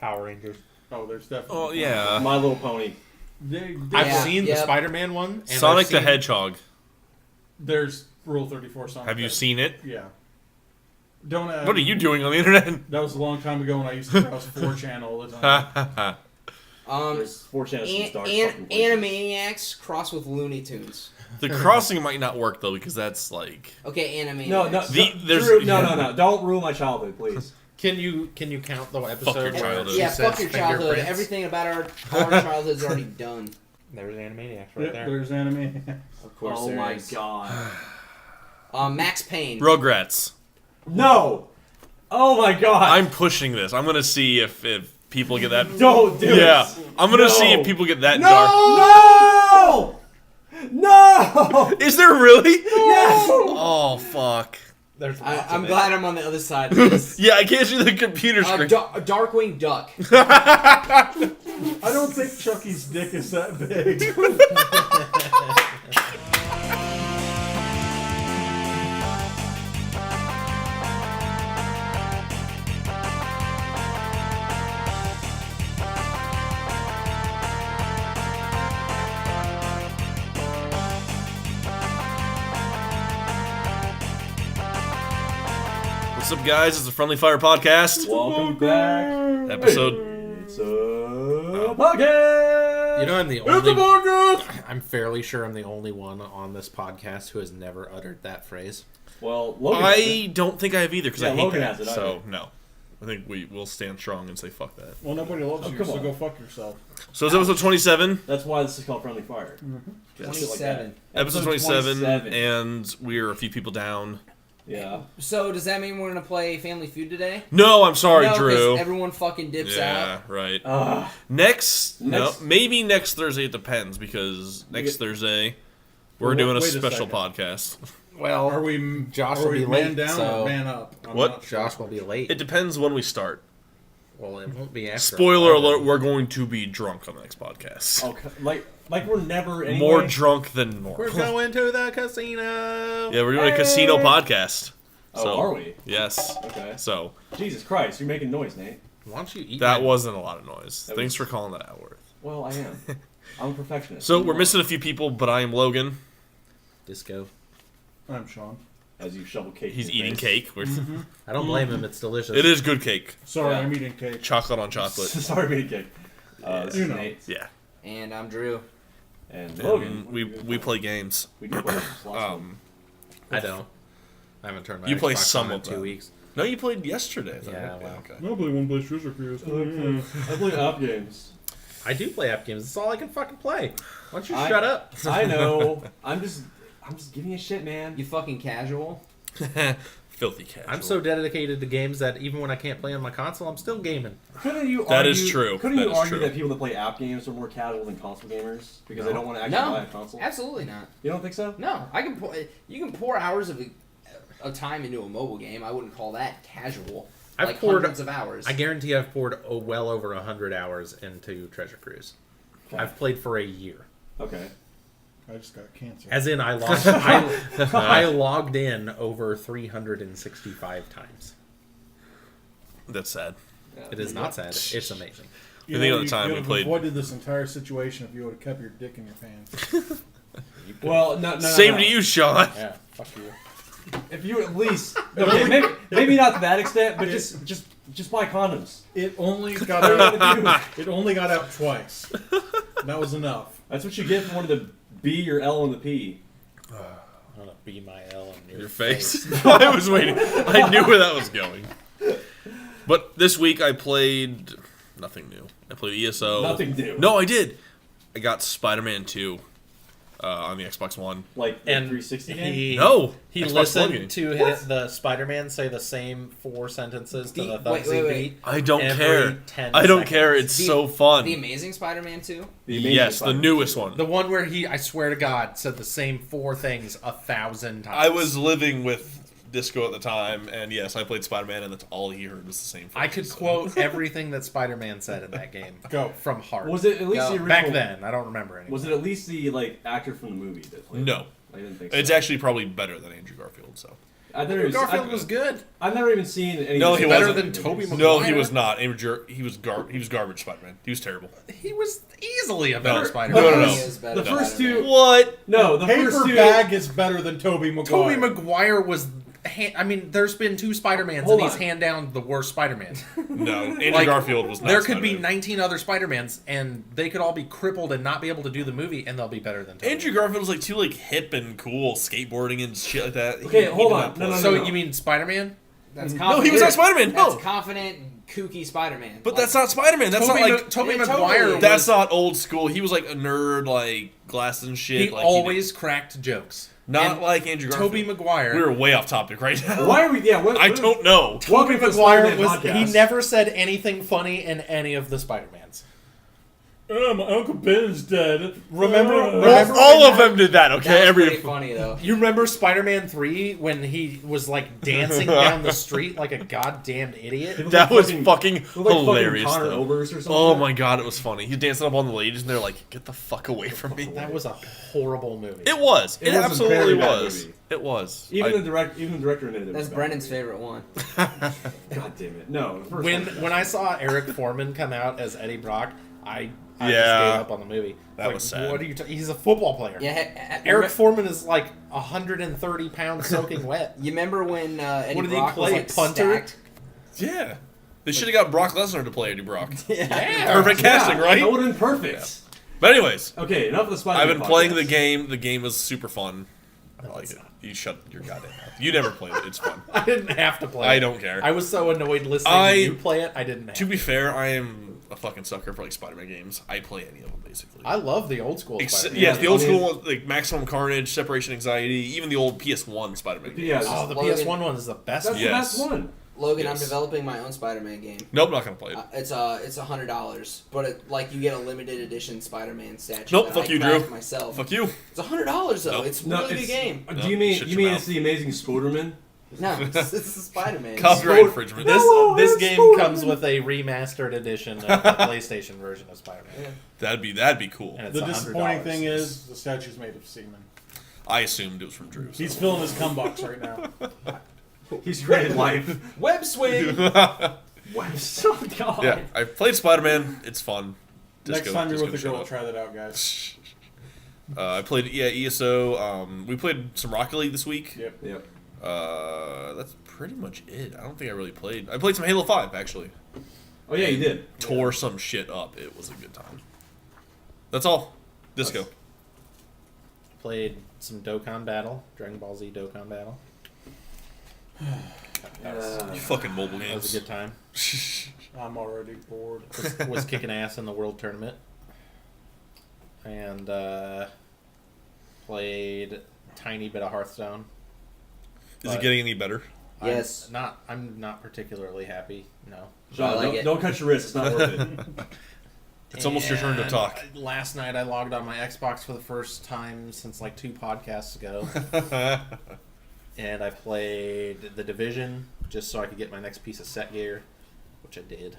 Power Rangers. Oh, there's definitely. Oh yeah. My Little Pony. I've seen the Spider-Man one. And Sonic the Hedgehog. There's Rule 34 Sonic. Have you seen it? Yeah. Don't. What are you doing on the internet? That was a long time ago when I used to browse 4chan all the time. There's 4 channels from Star fucking places. Animaniacs crossed with Looney Tunes. The crossing might not work though because that's like. Okay, Animaniacs. No. Don't ruin my childhood, please. Can you count the episode? Fuck your childhood. Yeah, She fuck says your childhood. fingerprints? Everything about our childhood's already done. There's Animaniacs right Yep, there. there's anime. Of course Oh there my is. god. Max Payne. Rugrats. No! Oh my god! I'm pushing this. I'm gonna see if people get that. Don't do it! Yeah, I'm gonna No. see if people get that No! dark. No! Is there really? Yes! Oh fuck. There's I'm glad I'm on the other side of this. Yeah, I can't see the computer screen. Darkwing Duck. I don't think Chucky's dick is that big. What's up, guys? It's the Friendly Fire Podcast. Welcome back. Episode. It's a podcast! You know, I'm the It's a only. podcast! I'm fairly sure I'm the only one on this podcast who has never uttered that phrase. Well, Logan has it. I don't think I have either because Yeah, I hate Logan that. has it, I So do. no, I think we will stand strong and say fuck that. Well, nobody loves you, come so on. go fuck yourself. So it's episode 27. That's why this is called Friendly Fire. Yes. Shit like that. 27. Episode 27, and we're a few people down. Yeah. So does that mean we're gonna play Family Feud today? No, I'm sorry, No, 'cause Drew. everyone fucking dips Yeah, out. right. Ugh. Next, no, Next- maybe next Thursday. It depends because next Thursday we're Well, doing a wait a special second. podcast. Well, Are we Josh are will we be man late, down so- or man up? I'm What? not sure. Josh will be late. It depends when we start. Well, it won't be after. Spoiler 11. alert: we're going to be drunk on the next podcast. Okay. Like we're never anyway. More drunk than We're normal. going to the casino. Yeah, we're doing a casino podcast. Oh, So, are we? Yes. Okay. So Jesus Christ, you're making noise, Nate. Why don't you eat that my- wasn't a lot of noise. That Thanks was- for calling that out, Worth. Well, I am. I'm a perfectionist. So we're missing a few people, but I am Logan. disco? I'm Sean. As you shovel cake. He's in your eating face. cake. We're- I don't blame him. It's delicious. It is good cake. Sorry, Yeah. I'm eating cake. Chocolate on chocolate. Sorry, me cake. This You is know. Nate. Yeah. And I'm Drew. And Logan. And we play games. We do play slots. I don't. I haven't turned my You play Xbox some on in of 2 them. weeks. No, you played yesterday. though, Yeah, right? well. Okay. Nobody won't play Scissor Fuse. I play app games. I do play app games. That's all I can fucking play. Why don't you I- shut up? I know. I'm just giving you shit, man. You fucking casual. Filthy casual. I'm so dedicated to games that even when I can't play on my console, I'm still gaming. Couldn't you That argue, is true. Couldn't That you is argue true. that people that play app games are more casual than console gamers because they No. don't want to actually buy No, a console? absolutely not. You don't think so? No, I can. You can pour hours of time into a mobile game. I wouldn't call that casual. I've like poured- hundreds of hours. I guarantee I've poured well over 100 hours into Treasure Cruise. Okay. I've played for a year. Okay. I just got cancer. As in, I logged in over 365 times. That's sad. Yeah. It is not sad. It's amazing. I think at the time you we would have played- avoided this entire situation if you would have kept your dick in your pants. Well, no. Same to you, Sean. Yeah, fuck you. If you at least okay, maybe not to that extent, but just buy condoms. It only got out. It only got out twice. That was enough. That's what you get for one of the B, your L, and the P. I'm gonna be my L in Your face. I was waiting. I knew where that was going. But this week I played nothing new. I played ESO. Nothing new. No, I did. I got Spider-Man 2 on the Xbox One. Like the And 360 game? he No, he Xbox One listened game. to the Spider-Man say the same 4 sentences to the Wait, Thugsy wait. beat. I don't every care. 10 I don't seconds. care. It's The- so fun. The Amazing Spider-Man 2. The Amazing Yes, the Spider-Man. newest one. The one where he, I swear to God, said the same 4 things 1,000 times. I was living with Disco at the time, and yes, I played Spider-Man, and that's all he heard was the same. I could phrases. quote everything that Spider-Man said in that game. Go. From heart. Was it at least No, the original? Back then, I don't remember anything. Was it at least the actor from the movie that played? No, I didn't think so. it's actually probably better than Andrew Garfield. So Garfield was good. I've never even seen any. No, he Better wasn't. than Tobey Maguire. No, he was not. He was garbage Spider-Man. He was terrible. He was easily a better No. Spider-Man. No, no, no. He is better The than first two. Spider-Man. What? No, the Paper first two. bag is better than Tobey Maguire. Tobey Maguire was. I mean, there's been 2 Spider-Mans, Hold and he's on. hand down the worst Spider-Man. No, Andrew Like, Garfield was not There could be Spider-Man. 19 other Spider-Mans, and they could all be crippled and not be able to do the movie, and they'll be better than Tobey. Andrew Garfield was like too like hip and cool, skateboarding and shit like that. Okay, He hold did on. not play. No, So you mean Spider-Man? That's No, confident. he was not Spider-Man. That's No, confident, kooky Spider-Man. but that's not Spider-Man. That's not like Tobey Yeah, Maguire. totally. Was, that's not old school. He was like a nerd, like glasses and shit. he like always cracked jokes. not And like Andrew Garfield. Tobey Maguire. We were way off topic right now. Why are we? Yeah. I don't know. Tobey Welcome to the Maguire Spider-Man was. podcast. He never said anything funny in any of the Spider-Mans. My Uncle Ben's dead. Remember All of them did that. Okay, That was every pretty funny though. You remember Spider-Man 3 when he was like dancing down the street like a goddamn idiot? that was fucking Like hilarious. Connor though. Oberst or something. Oh my god, it was funny. He's dancing up on the ladies, and they're like, "Get the fuck away from me." That was a horrible movie. It was. It It was a absolutely very bad was. movie. It was. Even I- the director admitted it. That's was a bad Brennan's movie. favorite one. God damn it! No. The first when one. when I saw Eric Foreman come out as Eddie Brock, I just Yeah. gave up on the movie. That Like, was sad. What are you? He's a football player. Yeah, Eric Foreman is like 130 pounds soaking wet. You remember when Eddie What did he Brock play, was like punter? stacked? Yeah. They should have got Brock Lesnar to play Eddie Brock. Yeah. Perfect casting, right? That would have been perfect. But anyways, Okay, enough of the Spider-Man. I've been playing podcast. the game. The game is super fun. I like it's it. not. You shut your goddamn mouth. You never played it. It's fun. I didn't have to play. I it. don't care. I was so annoyed listening I- to you play it. I didn't. Have To be fair, I am a fucking sucker for like Spider-Man games. I play any of them basically. I love the old school. Spider-Man. Yes, the old I mean- school ones, like Maximum Carnage, Separation Anxiety, even the old PS1 Spider-Man games. Yeah, Oh, the Logan. PS1 one is the best. That's one. Yeah. the Yes. best one. Logan, Yes. I'm developing my own Spider-Man game. Nope, not gonna play it. It's $100, but like you get a limited edition Spider-Man statue. Nope, that fuck I you, craft Drew. myself. Fuck you. It's $100 though. Nope. It's a really good game. No, Do you mean shut you your mean mouth. it's the Amazing Spider-Man? No, it's the Spider-Man. Copyright infringement. This No, this it's game Spider-Man. comes with a remastered edition of the PlayStation version of Spider-Man. That'd be cool. And it's The $100. disappointing thing is the statue's made of semen. I assumed it was from Drew. So. He's filling his cum box right now. He's created life. Web swing. Oh god. Yeah, I've played Spider-Man. It's fun. Next time you're with a girl, try that out, guys. I played ESO. We played some Rocket League this week. Yep. Yep. That's pretty much it. I don't think I really played. I played some Halo 5 actually. Oh yeah, you did. Tore some shit up. It was a good time. That's all. Disco. Played some Dokkan Battle, Dragon Ball Z Dokkan Battle. You fucking mobile That was games. a good time. I'm already bored. Was kicking ass in the World Tournament. And played tiny bit of Hearthstone. Is it getting any better? Yes. I'm not particularly happy. No. Sean, I like don't, it. don't cut your wrist. It's not worth it. It's almost your turn to And talk. Last night I logged on my Xbox for the first time since like 2 podcasts ago. And I played The Division just so I could get my next piece of set gear, which I did.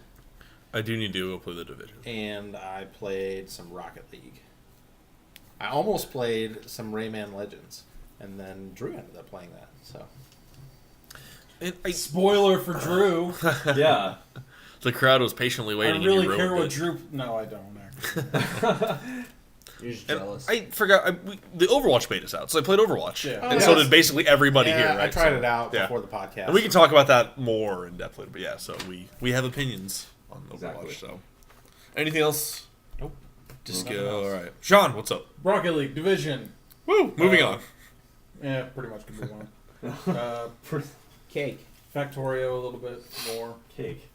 I do need to go play The Division. And I played some Rocket League. I almost played some Rayman Legends, and then Drew ended up playing that. So Spoiler for Drew. Yeah. The crowd was patiently I waiting. really and you care ruined what it. Drew. No, I don't actually. You're just And jealous. I forgot. The Overwatch beta's out, so I played Overwatch, Yeah. and Oh, so yes. did basically everybody yeah, here. Right? I tried So, it out yeah. before the podcast. And we can talk about that more in depth later. But yeah, so we have opinions on Overwatch. Exactly. So anything else? Nope. Just Nothing go. else. All right, Shawn, what's up? Rocket League Division. Woo! Moving on. Yeah, pretty much could be one. Cake. Factorio a little bit more. Cake.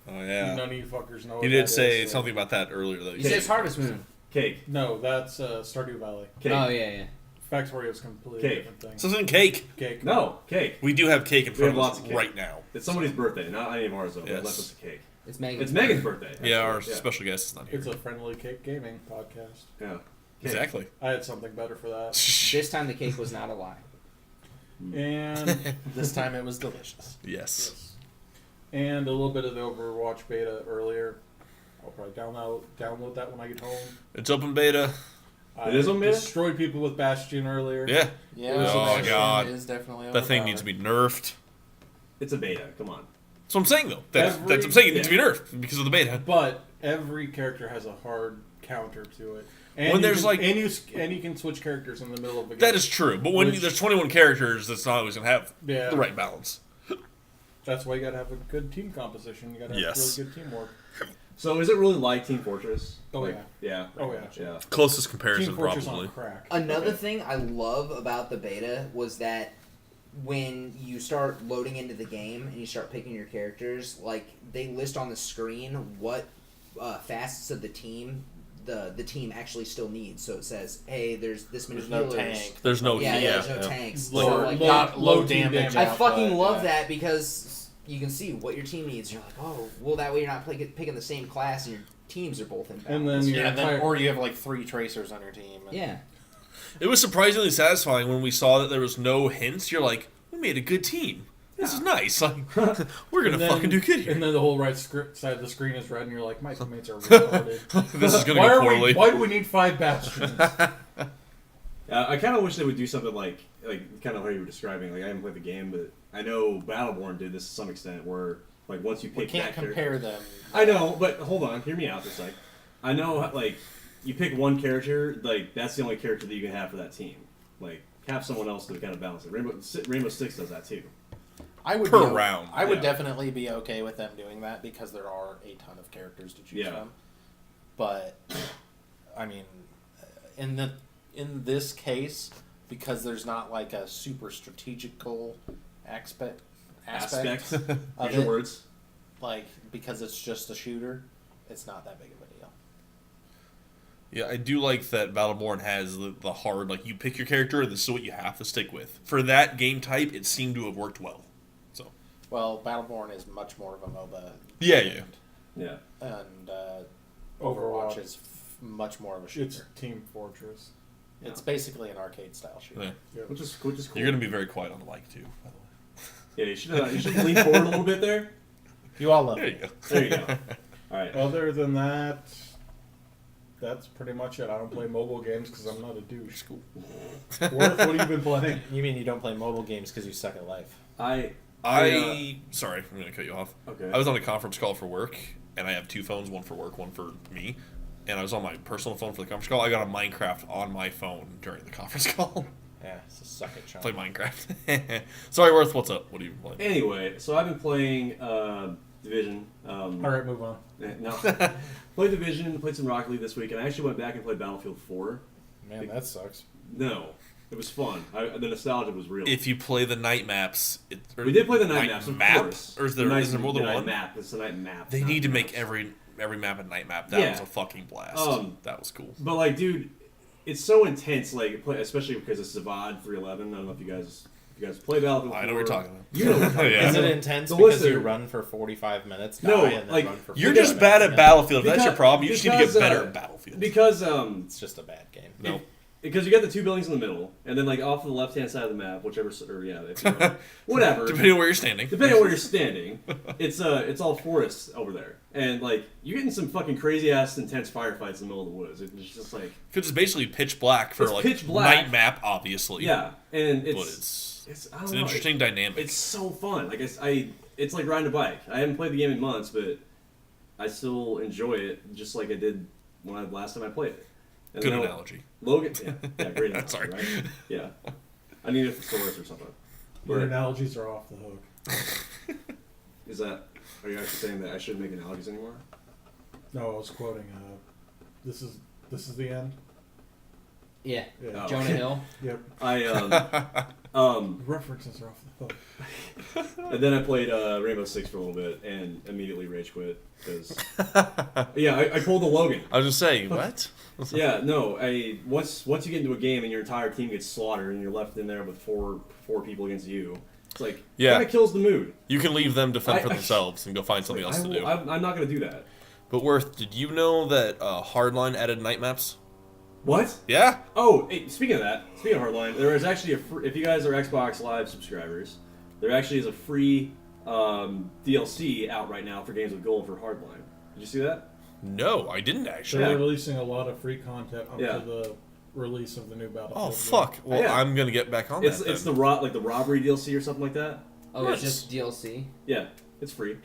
Oh yeah. None of you fuckers know. You what did that say is, so- something about that earlier, though. You said it's Harvest Moon. Cake. No, that's Stardew Valley. Cake. Oh yeah, yeah. Factorio is completely Cake. different thing. So it's in cake. Cake. No, cake. We do have cake in We front have of lots us of cake. right now. It's somebody's birthday, not any of ours though. Yes. Yes. Left us a cake. It's Megan. It's Megan's birthday. Yeah, our actually. special guest is not here. It's a friendly cake gaming podcast. Yeah. Cake. Exactly. I had something better for that. This time the cake was not a lie. And This time it was delicious. Yes. and a little bit of the Overwatch beta earlier. I'll probably download that when I get home. It's open beta. I It is on beta? destroyed people with Bastion earlier. Yeah. Yeah, Oh, Bastion God. is definitely That thing needs to be nerfed. It's a beta. Come on. That's what I'm saying, though. That's Every- what I'm saying. It needs to yeah. be nerfed because of the beta. But every character has a hard counter to it. And When you there's, can, like- and you can switch characters in the middle of a game. That is true. But when Which- there's 21 characters, that's not always going to have Yeah. the right balance. That's why you gotta have a good team composition. You gotta have Yes. really good teamwork. So is it really like Team Fortress? Oh, Like, yeah. Yeah. Oh, yeah. Yeah. Closest Team comparison, Fortress probably. on crack. Another Okay. thing I love about the beta was that when you start loading into the game and you start picking your characters, like they list on the screen what facets of the team the team actually still needs. So it says, hey, there's this many There's no healers. tank. There's no There's no tanks. Low- Or, like, low- not low low team damage. damage. I output, fucking love yeah. that because you can see what your team needs. You're like, oh, well, that way you're not picking the same class and your teams are both in balance. And then your Yeah, then, entire... or you have like 3 tracers on your team. And yeah. It was surprisingly satisfying when we saw that there was no hints. You're like, we made a good team. This is nice. Like, we're going to and then- fucking do good here. And then the whole right side of the screen is red, and you're like, my teammates are retarded. This is going to why go are poorly. Why do we need 5 Bastions? I kind of wish they would do something like kind of how you were describing. Like I haven't played the game, but I know Battleborn did this to some extent, where like once you We pick can't that character- compare them. I know, but hold on, hear me out for a sec. I know, like you pick one character, like that's the only character that you can have for that team. Like have someone else to kind of balance it. Rainbow Six does that too. I would Per be, round. I would Yeah. definitely be okay with them doing that because there are a ton of characters to choose Yeah. from. But I mean, in this case, because there's not like a super strategical aspect Aspects. of Use your it, words. like because it's just a shooter, it's not that big of a deal. Yeah, I do like that Battleborn has the hard, like, you pick your character, and this is what you have to stick with. For that game type, it seemed to have worked well. So, Well, Battleborn is much more of a MOBA. yeah. Yeah. And Overwatch. Overwatch is much more of a shooter. It's Team Fortress. It's basically an arcade style shooter. Yeah. Yeah. Which is cool. You're going to be very quiet on the mic, too, by the way. Yeah, you should lean forward a little bit there. You all love There it. you go. There you go. All right. Other than that, that's pretty much it. I don't play mobile games because I'm not a douche. Cool. Worth, what have you been playing? You mean you don't play mobile games because you suck at life? Sorry, I'm going to cut you off. Okay. I was on a conference call for work, and I have 2 phones, one for work, one for me. And I was on my personal phone for the conference call. I got a Minecraft on my phone during the conference call. Yeah, so suck it, Shawn. Play Minecraft. Sorry, Worth, what's up? What are you playing? Anyway, so I've been playing Division. All right, move on. No. Played Division, played some Rocket League this week, and I actually went back and played Battlefield 4. Man, that sucks. No. It was fun. The nostalgia was real. If you play the night maps... We did play the night maps, of course. Or is there more than night one? map. It's the night map. They not need to the make maps. every map a night map. That Yeah. was a fucking blast. That was cool. But like, dude, it's so intense. Like, especially because it's Zavad 311. I don't know if you guys play Battlefield 4. I know what you're talking about. You know what I'm talking Yeah. about. Is it intense The because listener- you run for 45 minutes, die, No, and then like, run for You're 45 just bad minutes at again? Battlefield. If that's your Because- problem. You just need to get because, better at Battlefield. Because It's just a bad game. No. Because you got the 2 buildings in the middle, and then like off to the left hand side of the map, whichever, or yeah, if you're on, whatever. Depending on where you're standing. Depending on where you're standing, it's all forests over there, and like you're getting some fucking crazy ass intense firefights in the middle of the woods. It's just like Because it's basically pitch black for It's like pitch black. night map, obviously. yeah, and But it's I don't it's know, an interesting dynamic. It's so fun. Like it's like riding a bike. I haven't played the game in months, but I still enjoy it just like I did last time I played it. And Good then analogy. Logan, yeah, great analogy, Sorry. right? Yeah, I need a thesaurus or something. Your Where- analogies are off the hook. Is that? Are you actually saying that I shouldn't make analogies anymore? No, I was quoting. This is the end. Yeah. Yeah. Oh. Jonah Hill. Yep. References are off the hook. And then I played Rainbow Six for a little bit and immediately rage quit because yeah, I pulled the Logan. I was just saying, what? Yeah, no, once you get into a game and your entire team gets slaughtered and you're left in there with four people against you, it's like Yeah. kind of kills the mood. You can leave them to fend for I- themselves and go find something else to do. I'm not going to do that. But Worth, did you know that Hardline added night maps? What? Yeah? Oh, hey, speaking of Hardline, there is actually if you guys are Xbox Live subscribers, there actually is a free DLC out right now for games with gold for Hardline. Did you see that? No, I didn't actually. They're Yeah. releasing a lot of free content up Yeah. to the release of the new Battlefield. Oh game. fuck! Well, Yeah. I'm gonna get back on It's that. it's then. the robbery DLC or something like that. Oh, it's Nice. just DLC. Yeah, it's free.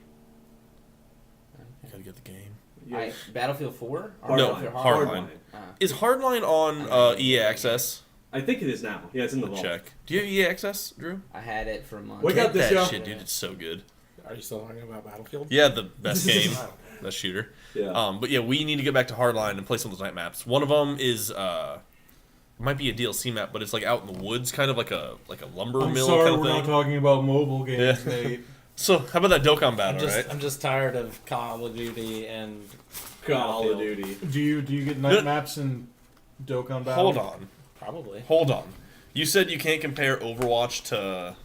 I gotta get the game. Yeah. Battlefield 4? No, Battlefield Hardline. Is Hardline on EA Access? I think it is now. Yeah, it's in the vault. Check. Do you have EA Access, Drew? I had it for a month. Wake Get up this that yo. shit, dude. It's so good. Are you still talking about Battlefield? Yeah, the best game, that shooter. Yeah. But yeah, we need to get back to Hardline and play some of those night maps. One of them is it might be a DLC map, but it's like out in the woods, kind of like a lumber I'm mill sorry, kind of we're thing. not talking about mobile games, Yeah. Nate. So how about that Dokkan battle, right? I'm just tired of Call of Duty and Call of Battlefield. Duty. Do you get night maps in Dokkan Battle? Hold on, Probably. hold on. You said you can't compare Overwatch to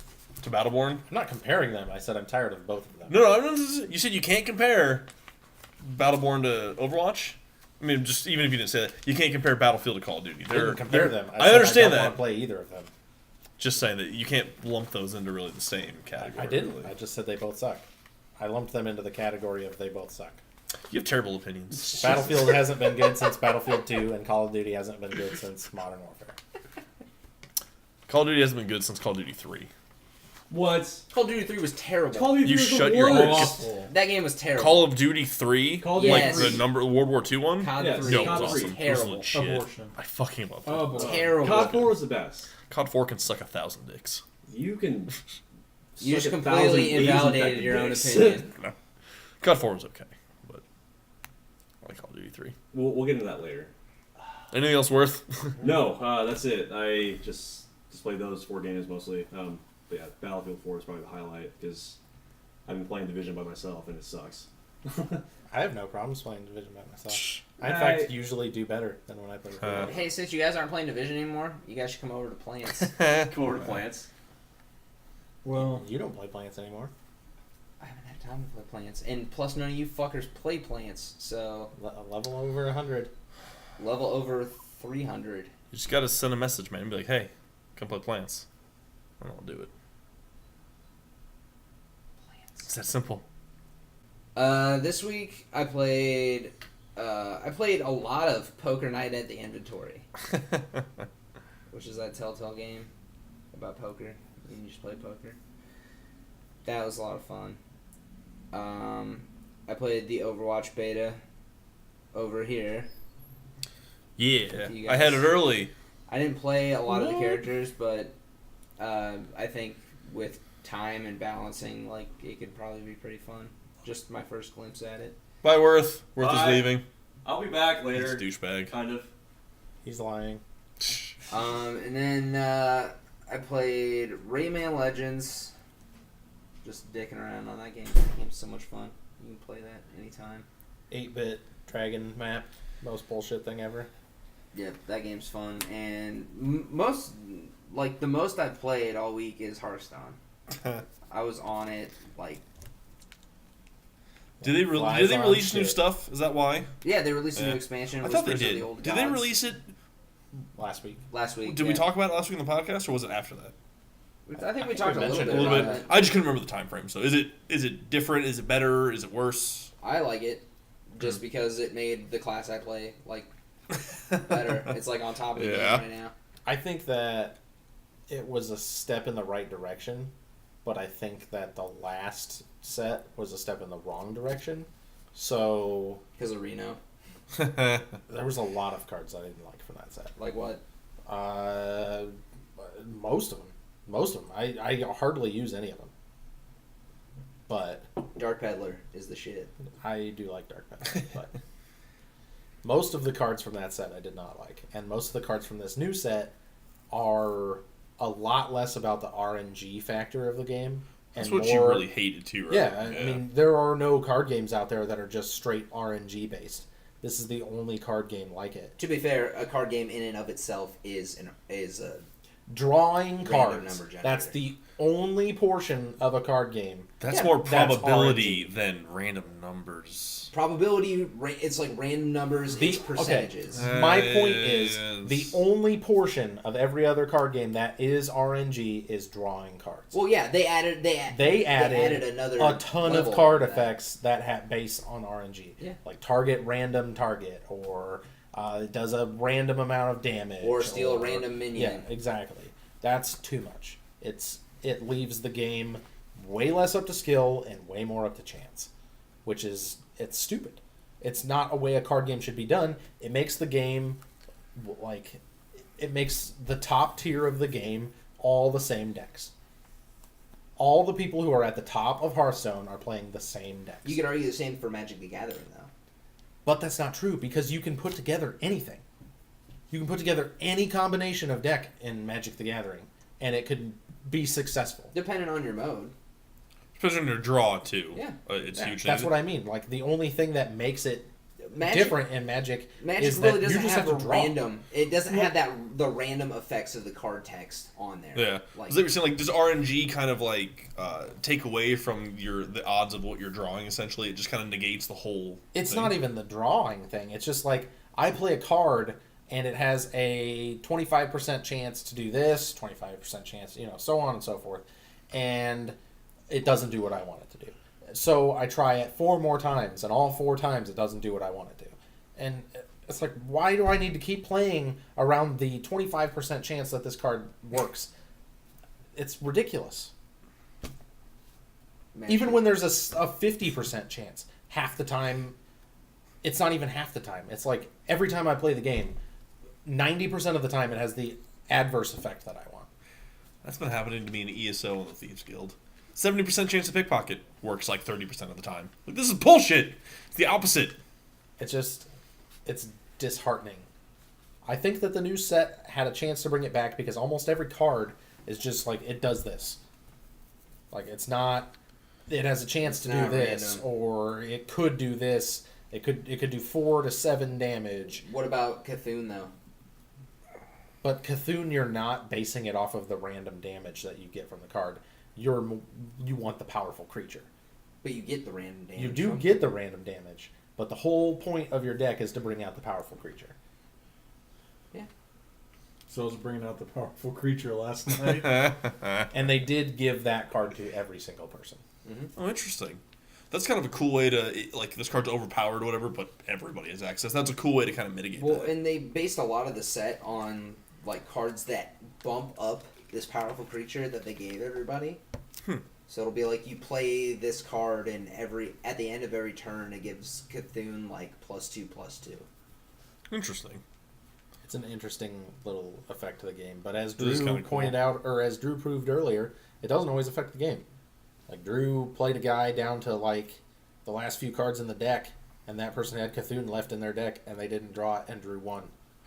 Battleborn. I'm not comparing them. I said I'm tired of both of them. No, you said you can't compare Battleborn to Overwatch. I mean, just even if you didn't say that, you can't compare Battlefield to Call of Duty. I didn't compare them. I said understand I don't that. want to play either of them. Just saying that you can't lump those into really the same category. I didn't. Really. I just said they both suck. I lumped them into the category of they both suck. You have terrible opinions. Battlefield hasn't been good since Battlefield 2, and Call of Duty hasn't been good since Modern Warfare. Call of Duty hasn't been good since Call of Duty 3. What? Call of Duty 3 was terrible. Call of Duty You was the shut your worst. mouth. That game was terrible. Call of Duty 3? Call of Duty Like Yes. the World War II one? COD Yes. 3 No, it COD was was 3. three. terrible. It was legit. Abortion. I fucking love that. Oh, boy. Terrible. COD 4 was the best. COD 4 can suck 1,000 dicks. You can. You just suck completely 1,000 invalidated your own dicks. opinion. No. COD 4 was okay, but I like Call of Duty 3. We'll get into that later. Anything else worth? No, that's it. I just played those 4 games mostly. But yeah, Battlefield 4 is probably the highlight because I've been playing Division by myself and it sucks. I have no problems playing Division by myself. I, in I- fact, usually do better than when I play with Uh, you. Hey, since you guys aren't playing Division anymore, you guys should come over to Plants. Come over to Plants. Well, You don't play Plants anymore. I haven't had time to play Plants. And plus, none of you fuckers play Plants, so A level over 100. level over 300. You just gotta send a message, man. Be like, hey, come play Plants. And I'll do it. It's that simple. This week I played a lot of Poker Night at the Inventory, which is that Telltale game about poker. You just play poker. That was a lot of fun. I played the Overwatch beta over here. Yeah, You I had it guys- early. I didn't play a lot of the characters, but I think with time and balancing, like, it could probably be pretty fun. Just my first glimpse at it. Bye, Worth. Worth is Bye. leaving. I'll be back He's later. a douchebag. Kind of. He's lying. And then I played Rayman Legends. Just dicking around on that game. That game's so much fun. You can play that anytime. 8-bit dragon map. Most bullshit thing ever. Yeah, that game's fun. And the most I've played all week is Hearthstone. I was on it, like, Did they Flies on release new shit. stuff? Is that why? yeah, they released a Yeah. new expansion. I with thought they Whispers of did. the Old Did they Gods release it? Last week. last week? Did we yeah. talk about it last week on the podcast, or was it after that? I think we I talked think a we little mentioned bit A little about bit. it. I just couldn't remember the time frame. So is it different? Is it better? Is it worse? I like it just because it made the class I play like better. It's like on top of the Yeah. game right now. I think that it was a step in the right direction, but I think that the last set was a step in the wrong direction. So Because of Reno. there was a lot of cards I didn't like from that set. Like what? Most of them. I hardly use any of them. But Dark Peddler is the shit. I do like Dark Peddler. But most of the cards from that set I did not like. And most of the cards from this new set are a lot less about the RNG factor of the game. And That's what more, you really hated too, right? Yeah, I mean, there are no card games out there that are just straight RNG based. This is the only card game like it. To be fair, a card game in and of itself is a Drawing cards. number generator. That's the only portion of a card game. That's Yeah, more that's probability than random numbers. probability. It's like random numbers. It's percentages. My point is Yes. the only portion of every other card game that is RNG is drawing cards. Well, yeah, they added another a ton of level card to that. effects that have based on RNG. Yeah. Like target random target or It does a random amount of damage. Or steal a random minion. Yeah, exactly. That's too much. It leaves the game way less up to skill and way more up to chance, which is it's stupid. It's not a way a card game should be done. It makes the game like it makes the top tier of the game all the same decks. All the people who are at the top of Hearthstone are playing the same decks. You could argue the same for Magic the Gathering, though. But that's not true because you can put together anything. You can put together any combination of deck in Magic the Gathering, and it could be successful. Depending on your mode. Especially on your draw, too. Yeah. It's huge. That's what I mean. Like, the only thing that makes it different in Magic is really that doesn't you just have have to a draw. random. It doesn't have the random effects of the card text on there. Yeah. Like, Like, saying, like, does RNG kind of like take away from the odds of what you're drawing? Essentially, it just kind of negates the whole. It's thing. not even the drawing thing. It's just like I play a card and it has a 25% chance to do this, 25% chance, so on and so forth, and it doesn't do what I want it to do. So I try it 4 more times, and all 4 times it doesn't do what I want it to. And it's like, why do I need to keep playing around the 25% chance that this card works? It's ridiculous. Magic. Even when there's a 50% chance, half the time, it's not even half the time. It's like every time I play the game, 90% of the time it has the adverse effect that I want. That's been happening to me in ESO in the Thieves Guild. 70% chance to pickpocket works like 30% of the time. Like, this is bullshit. It's the opposite. It's disheartening. I think that the new set had a chance to bring it back because almost every card is just like, it does this. Like, it's not, it has a chance to do this, random. or it could do this. It could do 4 to 7 damage. What about Cthulhu, though? But Cthulhu, you're not basing it off of the random damage that you get from the card. You want the powerful creature. But you get the random damage. You do get the random damage, but the whole point of your deck is to bring out the powerful creature. Yeah. So I was bringing out the powerful creature last night. And they did give that card to every single person. Oh, interesting. That's kind of a cool way to, like, this card's overpowered or whatever, but everybody has access. That's a cool way to kind of mitigate Well, that. and they based a lot of the set on like cards that bump up this powerful creature that they gave everybody. So it'll be like you play this card, and at the end of every turn, it gives Cthulhu like +2/+2. Interesting. It's an interesting little effect to the game. But as It is Drew kinda cool. pointed out, or as Drew proved earlier, it doesn't always affect the game. Like, Drew played a guy down to like the last few cards in the deck, and that person had Cthulhu left in their deck, and they didn't draw it, and Drew won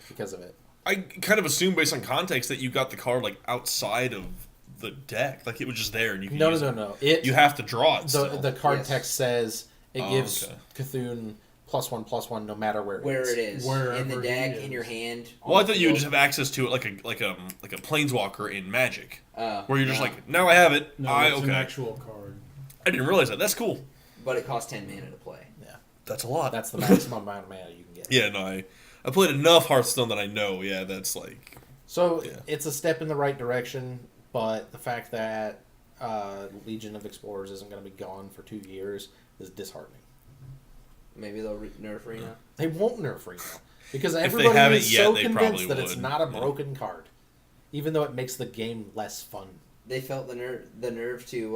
because of it. I kind of assume based on context that you got the card like outside of the deck, like it was just there and you can use it. No. You have to draw it. Still. The card Yes. text says it gives okay. $Cthulhu +1/+1 no matter where It is Wherever in the he deck, is. in your hand. Well, I thought you would would just have access to it like a planeswalker in Magic, where you're just no. like, now I have it. No, it's an actual card. I didn't realize that. That's cool. But it costs 10 mana to play. Yeah, That's a lot. that's the maximum amount of mana you can get. Yeah, no, I played enough Hearthstone that I know. Yeah, that's like. So Yeah. it's a step in the right direction, but the fact that Legion of Explorers isn't going to be gone for 2 years is disheartening. Maybe they'll nerf Reno. They won't nerf Reno because they everybody haven't is yet, so they convinced probably that it's would. not a Yeah. broken card, even though it makes the game less fun. They felt the nerve to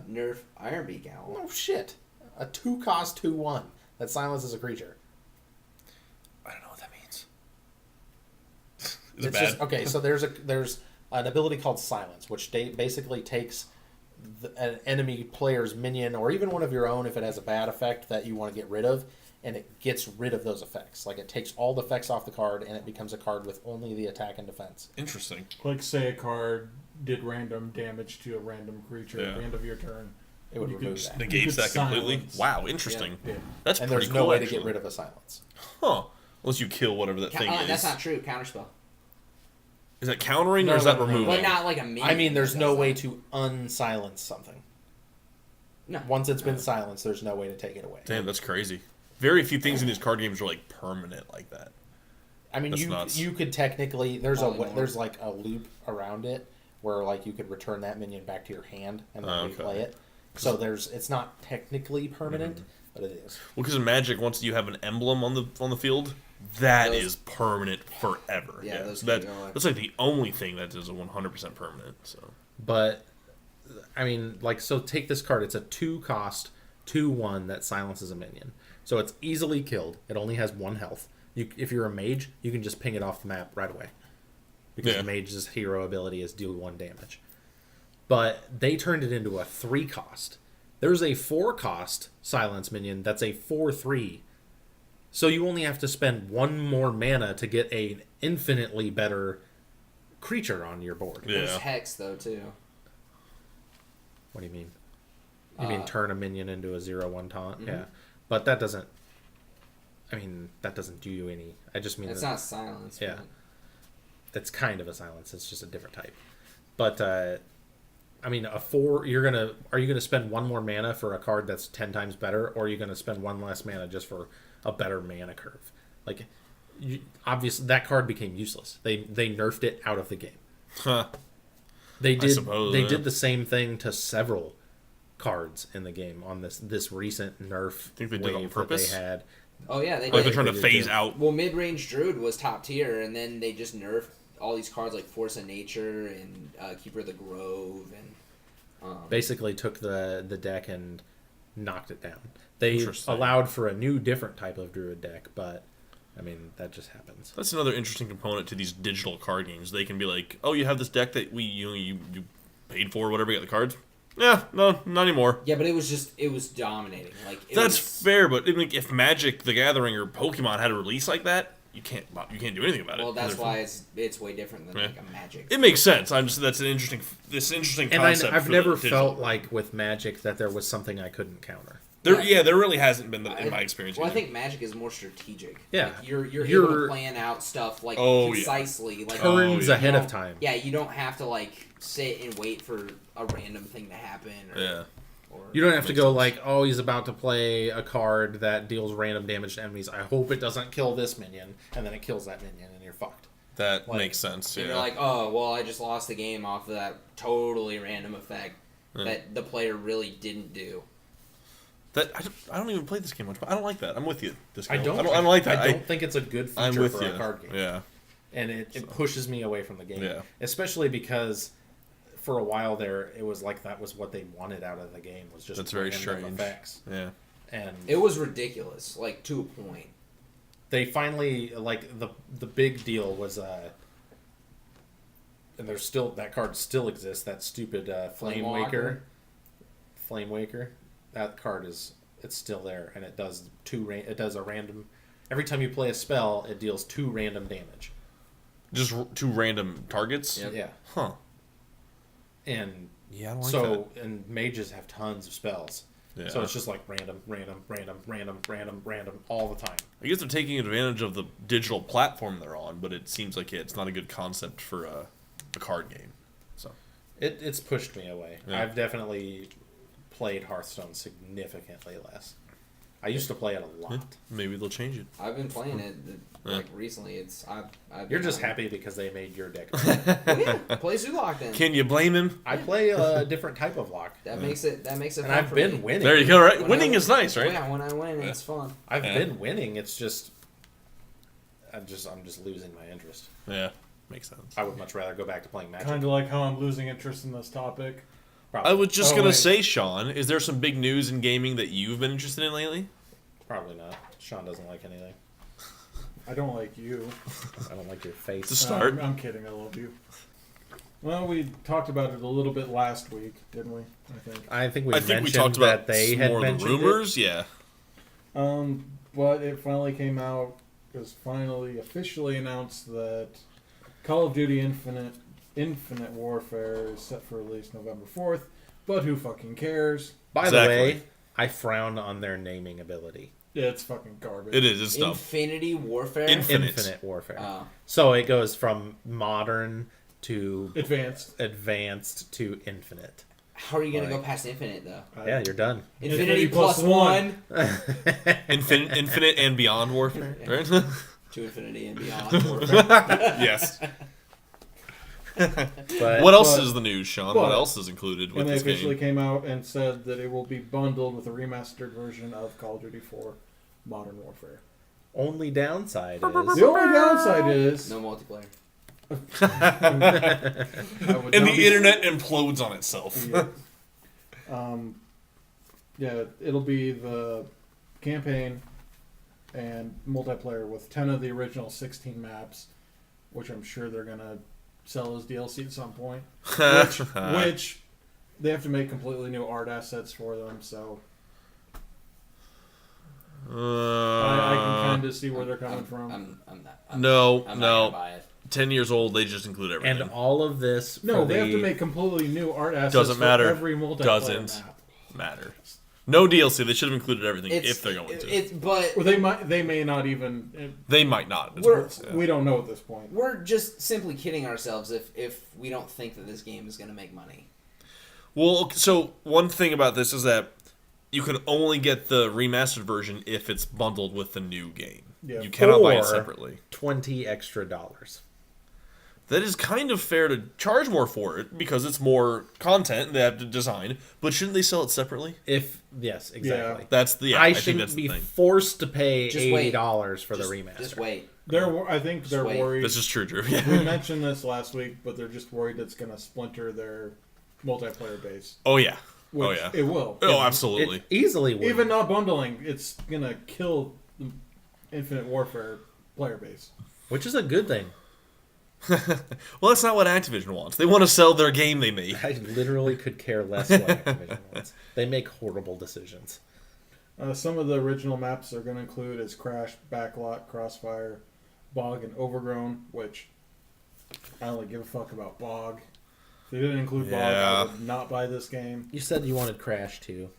nerf Ironbeak Owl. Oh shit! A 2-cost 2/1 that silences a creature. I don't know what that means. Is it It's bad? just okay. So there's an ability called Silence, which basically takes an enemy player's minion or even one of your own if it has a bad effect that you want to get rid of, and it gets rid of those effects. Like, it takes all the effects off the card, and it becomes a card with only the attack and defense. Interesting. Like, say a card did random damage to a random creature at Yeah. the end of your turn. It would You remove could that. Negates could that completely. silence. Wow, interesting. Yeah. That's And pretty there's cool. no way actually. to get rid of a silence. Huh? Unless you kill whatever that thing is. That's not true. Counterspell. Is that countering No, or is no, that no, no. removing? But not like a minion. I mean, there's that no does way that. to unsilence something. No. Once it's been silenced, there's no way to take it away. Damn, that's crazy. Very few things in these card games are like permanent like that. I mean, That's nuts. you could technically Polymorph. there's like a loop around it where like you could return that minion back to your hand and then Okay. replay it. So it's not technically permanent, but it is. Well, because in Magic, once you have an emblem on the field, That Those- is permanent forever. Yeah, those that, keep going. that's like the only thing that is 100% permanent. So But I mean, like, so take this card. It's a 2-cost 2/1 that silences a minion. So it's easily killed. It only has 1 health. If you're a mage, you can just ping it off the map right away. Because Yeah. the mage's hero ability is deal 1 damage. But they turned it into a 3-cost. There's a 4-cost silence minion that's a 4/3. So you only have to spend 1 more mana to get an infinitely better creature on your board. Yeah. There's Hex though too. What do you mean? You mean turn a minion into a 0/1 taunt? Mm-hmm. Yeah. But that doesn't... I mean, that doesn't do you any... I just mean... It's that, not silence. Yeah. but- It's kind of a silence. It's just a different type. But, I mean, a 4... Are you going to spend 1 more mana for a card that's 10 times better? Or are you going to spend 1 less mana just for a better mana curve? Like, obviously, that card became useless. They nerfed it out of the game. Huh. They did. suppose, They yeah. did the same thing to several cards in the game on this recent nerf Think they did it on wave that purpose? they had. Oh yeah, they Like they're did. trying to They phase did. out. Well, mid-range Druid was top tier, and then they just nerfed all these cards like Force of Nature and Keeper of the Grove, and Basically, took the deck and knocked it down. They Interesting. allowed for a new, different type of Druid deck, but I mean that just happens. That's another interesting component to these digital card games. They can be like, "Oh, you have this deck that you paid for, whatever. You got the cards." Yeah, no, not anymore. yeah, but it was dominating. Like That's was, fair, but if Magic the Gathering or Pokemon had a release like that, you can't do anything about it. well, that's They're- why it's way different than Yeah. like a Magic. it makes sense. That's an interesting And concept. I've for never the digital. felt like with Magic that there was something I couldn't counter. There really hasn't been in my experience. Well, I either. think Magic is more strategic. Yeah. Like, you're able You're- to plan out stuff like Oh, yeah. concisely. Like Turns yeah. ahead you of don't- time. Yeah, you don't have to like sit and wait for a random thing to happen. Or, Yeah. Or, You don't have to Makes go sense. like, oh, he's about to play a card that deals random damage to enemies. I hope it doesn't kill this minion, and then it kills that minion, and you're fucked. That Like- makes sense. And Yeah. you're like, oh, well, I just lost the game off of that totally random effect Yeah. that the player really didn't do. I don't even play this game much, but I don't like that. I'm with you. I don't like that. I don't think it's a good I'm feature with for you. a card game. Yeah. And it pushes me away from the game. Yeah. Especially because for a while there, it was like that was what they wanted out of the game, was just That's very random strange. effects. Yeah. And It was ridiculous, like to a point. they finally, like, the big deal was, and there's still, that card still exists, that stupid Flame Waker. Flame Waker. That card it's still there, and it does a random, every time you play a spell, it deals 2 random damage. Just 2 random targets. Yep. Yeah. Huh. And Yeah, I don't like so, and mages have tons of spells. that. So Yeah. it's just like random all the time. I guess they're taking advantage of the digital platform they're on, but it seems like it's not a good concept for a card game. So It's pushed me away. Yeah. I've definitely played Hearthstone significantly less. I used to play it a lot. maybe they'll change it. I've been playing it like recently. I've You're been just playing happy because they made your deck. it. Oh, yeah, play Zulok then. Can you blame him? I play a different type of lock, That makes it. and fun I've for been me. winning. There you go. Right, When winning I- is nice, right? Yeah, when I win, it's fun. I've Yeah. been winning. It's just, I'm just losing my interest. Yeah, makes sense. I would much rather go back to playing Magic. Kind of like how I'm losing interest in this topic. Probably, I was just Oh, gonna wait. say, Shawn, is there some big news in gaming that you've been interested in lately? probably not. Shawn doesn't like anything. I don't like you. I don't like your face. To start. I'm kidding. I love you. Well, we talked about it a little bit last week, didn't we? I think we I think we mentioned talked about that they some had more of the mentioned rumors. Yeah. But it finally came out. It was finally officially announced that Call of Duty Infinite Warfare is set for release November 4th. But who fucking cares? By Exactly. the way, I frown on their naming ability. It's fucking garbage. It is. It's dumb. Infinity Warfare. Infinite. Warfare. Oh. So it goes from modern to Advanced. advanced to infinite. How are you gonna Like- go past Infinite though? Yeah, you're done. Infinity plus plus one. Infinite and beyond warfare, right? To infinity and beyond. Warfare. Yes. But What else But- is the news, Shawn? but- What else is included with And they this officially game? came out and said that it will be bundled with a remastered version of Call of Duty 4 Modern Warfare. only downside is The only downside is No multiplayer. And the internet implodes on itself. Yeah, it'll be the campaign and multiplayer with 10 of the original 16 maps, which I'm sure they're gonna sell as DLC at some point. Which they have to make completely new art assets for them, so I can kind of see where they're coming from. I'm not gonna buy it. 10 years old, they just include everything. and all of this. No, for they have the- to make completely new art assets Doesn't matter. for every multiplayer Doesn't map. matter. No DLC. They should have included everything if they're going to. But Or they may not even. They might not. We don't know at this point. we're just simply kidding ourselves if we don't think that this game is going to make money. Well, so one thing about this is that you can only get the remastered version if it's bundled with the new game. Yeah. You cannot buy it Or separately. $20 extra. That is kind of fair to charge more for it because it's more content they have to design. But shouldn't they sell it separately? Yes, exactly. That's the. I think shouldn't that's the be thing. forced to pay Just wait. $80 for Just, the remaster. Just wait. I think they're wait. worried. This is true, Drew. We Yeah. mentioned this last week, but they're just worried it's going to splinter their multiplayer base. Oh yeah. Which yeah. it will. Oh, absolutely. It easily would. Even not bundling, it's going to kill the Infinite Warfare player base. Which is a good thing. Well, that's not what Activision wants. They want to sell their game they made. I literally could care less what Activision wants. They make horrible decisions. Some of the original maps they're going to include is Crash, Backlot, Crossfire, Bog, and Overgrown, which I don't really give a fuck about Bog. If they didn't include Bog, I would not buy this game. You said you wanted Crash too.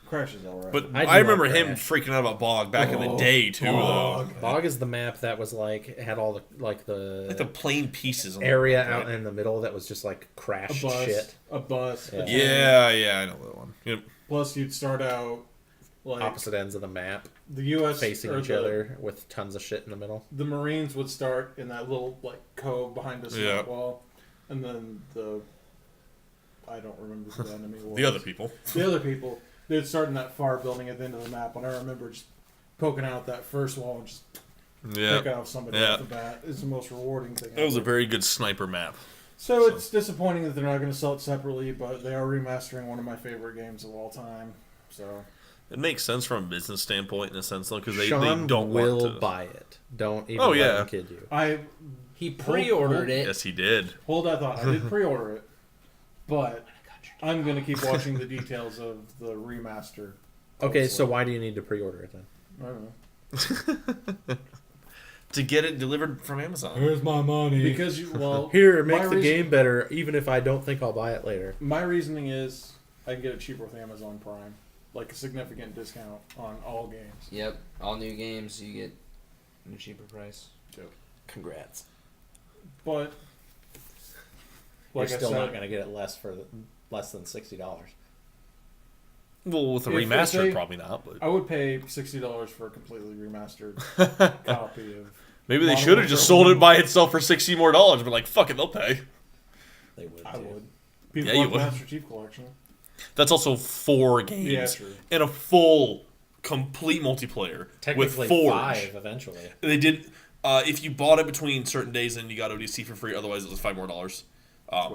Crash is alright. But I do I remember like him Crash. freaking out about Bog back in the day too, Bog. though. Bog is the map that was like had all the Like the plain pieces. On area the out in the middle that was just like a crashed bus, shit. a bus. Yeah. Yeah, I know that one. Yep. Plus, you'd start out like Opposite ends of the map, the U.S. facing or each the- other with tons of shit in the middle. The Marines would start in that little like cove behind the cement Yeah. wall, and then I don't remember who the enemy was. The other people. The other people, they'd start in that far building at the end of the map, and I remember just poking out that first wall and just picking Yeah. off somebody Yeah. off the bat. Is the most rewarding thing. That was a ever. very good sniper map. So it's disappointing that they're not going to sell it separately, but they are remastering one of my favorite games of all time. So It makes sense from a business standpoint in a sense, though, because they Shawn don't will want to. buy it. Don't even Oh, let yeah. him kid you. He pre-ordered it. Yes, he did. Hold that thought. I did pre-order it, but I'm going to keep watching the details of the remaster. Okay, so closely. why do you need to pre-order it then? I don't know. To get it delivered from Amazon. Here's my money. Because Here, my make the reason- game better, even if I don't think I'll buy it later. My reasoning is I can get it cheaper with Amazon Prime, like a significant discount on all games. Yep, all new games you get at a cheaper price. Congrats. But You're like I still said, not going to get it less than $60. Well, with a If remaster, they- probably not. But I would pay $60 for a completely remastered copy of. maybe they Modern should have just Warfare sold it 1. by itself for $60 more. But like, fuck it, they'll pay. They would I too. would. People Yeah, you want would. Master Chief Collection. That's also 4 games Yeah, true. and a full, complete multiplayer with Technically Forge. 5 eventually. They did. If you bought it between certain days, then you got ODC for free. Otherwise, it was $5 more.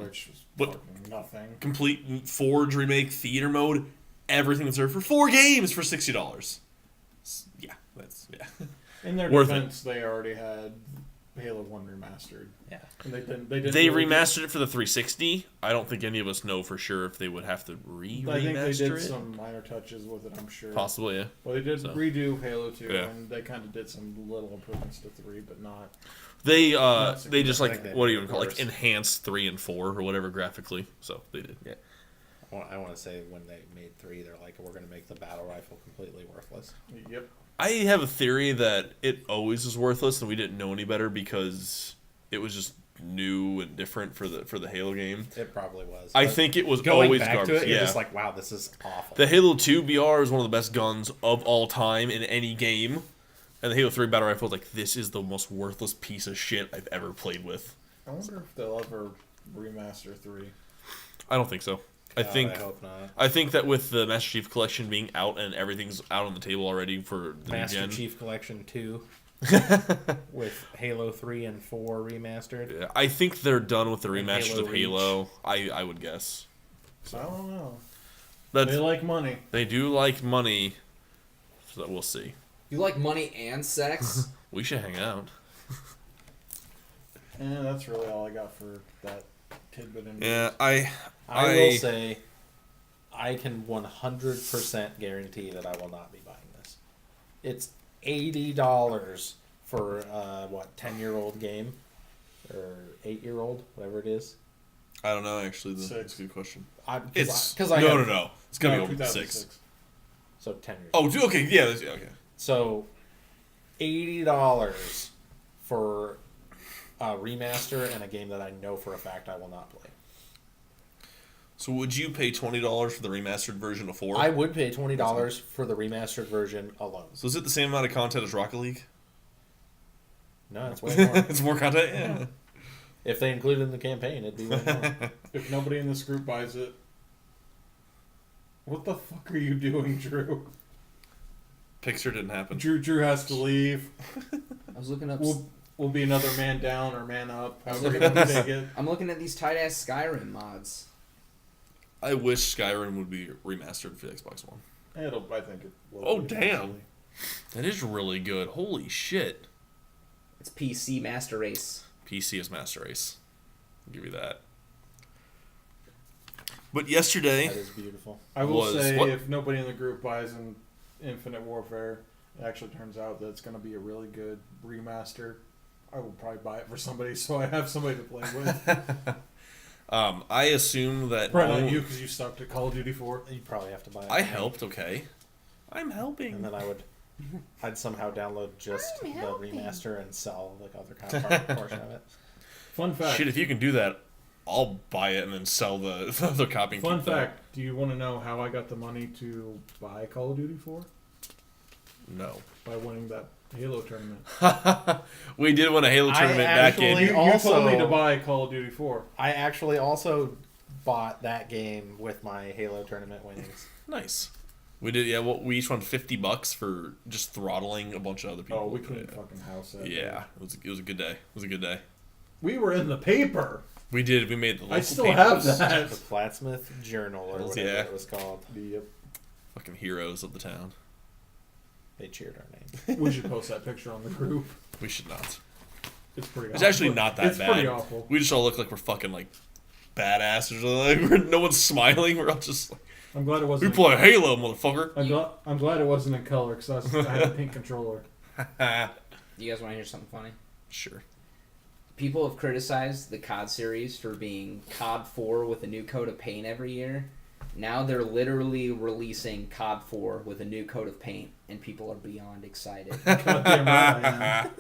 Which was but- fucking nothing. Complete Forge remake, theater mode, everything that's there for 4 games for $60. Yeah, that's In their Worth it. defense, they already had Halo 1 remastered. Yeah. And they didn't. They didn't. They really remastered it for the 360. I don't think any of us know for sure if they would have to I think they remaster did it. some minor touches with it. I'm sure. Possibly, yeah. Well, they did So. redo Halo 2, Yeah. and they kind of did some little improvements to 3, but not. They Not they just I like think they what do you made even call it? worse. Like enhanced 3 and 4 or whatever graphically. So they did. Yeah. I want to say when they made 3, they're like, we're going to make the battle rifle completely worthless. Yep. I have a theory that it always was worthless and we didn't know any better because it was just new and different for the Halo game. It probably was. I But think it was going always back garbage. to it, you're yeah. just like, wow, this is awful. The Halo 2 BR is one of the best guns of all time in any game. And the Halo 3 battle rifle is like, this is the most worthless piece of shit I've ever played with. I wonder if they'll ever remaster 3. I don't think so. I think I hope not. I think that with the Master Chief Collection being out and everything's out on the table already for the Master new gen. Chief Collection 2. with Halo 3 and 4 remastered. Yeah, I think they're done with the And remasters Halo of Halo. I would guess. I don't know. That's, They like money. they do like money, so we'll see. You like money and sex? We should hang out. And that's really all I got for that tidbit. In Yeah, I will say, I can 100% guarantee that I will not be buying this. It's $80 for 10-year-old game or 8-year-old, whatever it is. I don't know. Actually, that's Six. a good question. Because No. It's gonna be over 2006. 6. So 10 years. Oh, okay. Yeah. Okay. So $80 for a remaster and a game that I know for a fact I will not play. So would you pay $20 for the remastered version of 4? I would pay $20 for the remastered version alone. So is it the same amount of content as Rocket League? No, it's way more. It's more content. Yeah. If they included it in the campaign, it'd be way more. If nobody in this group buys it, what the fuck are you doing, Drew? Picture didn't happen. Drew has to leave. I was looking up. We'll be another man down or man up. I was However looking you up take it. I'm looking at these tight ass Skyrim mods. I wish Skyrim would be remastered for the Xbox One. I think it will. Oh, be damn. eventually. That is really good. Holy shit. It's PC Master Race. PC is Master Race. I'll give you that. But yesterday, That is beautiful. I will Was say, what? if nobody in the group buys in Infinite Warfare, it actually turns out that it's going to be a really good remaster. I will probably buy it for somebody, so I have somebody to play with. I assume that Probably not you, because you sucked at Call of Duty 4. You'd probably have to buy it. I helped. Okay, I'm helping. And then I'd somehow download just the remaster and sell the other kind of portion of it. Fun fact. Shit, if you can do that, I'll buy it and then sell the other copy. And Fun keep that. fact. Do you want to know how I got the money to buy Call of Duty 4? No. By winning that Halo tournament. We did win a Halo tournament back in. You Also- told me to buy Call of Duty 4. I actually also bought that game with my Halo tournament winnings. Nice. We did. Yeah. Well, we each won $50 for just throttling a bunch of other people. Oh, we couldn't fucking house that. Yeah, it was a good day. It was a good day. We were in the paper. We did. We made the local I still papers. have The that. Plattsmouth Journal or whatever Yeah. it was called. Yep. Fucking heroes of the town. They cheered our name. We should post that picture on the group. We should not. It's pretty. It's awful. actually not that it's bad. It's pretty awful. We just all look like we're fucking like badasses. Like no one's smiling. We're all just like, I'm glad it we wasn't. play Halo, motherfucker. I'm glad it wasn't in color because I had a pink controller. You guys want to hear something funny? Sure. People have criticized the COD series for being COD 4 with a new coat of paint every year. Now they're literally releasing COD 4 with a new coat of paint, and people are beyond excited. Goddamn right I am.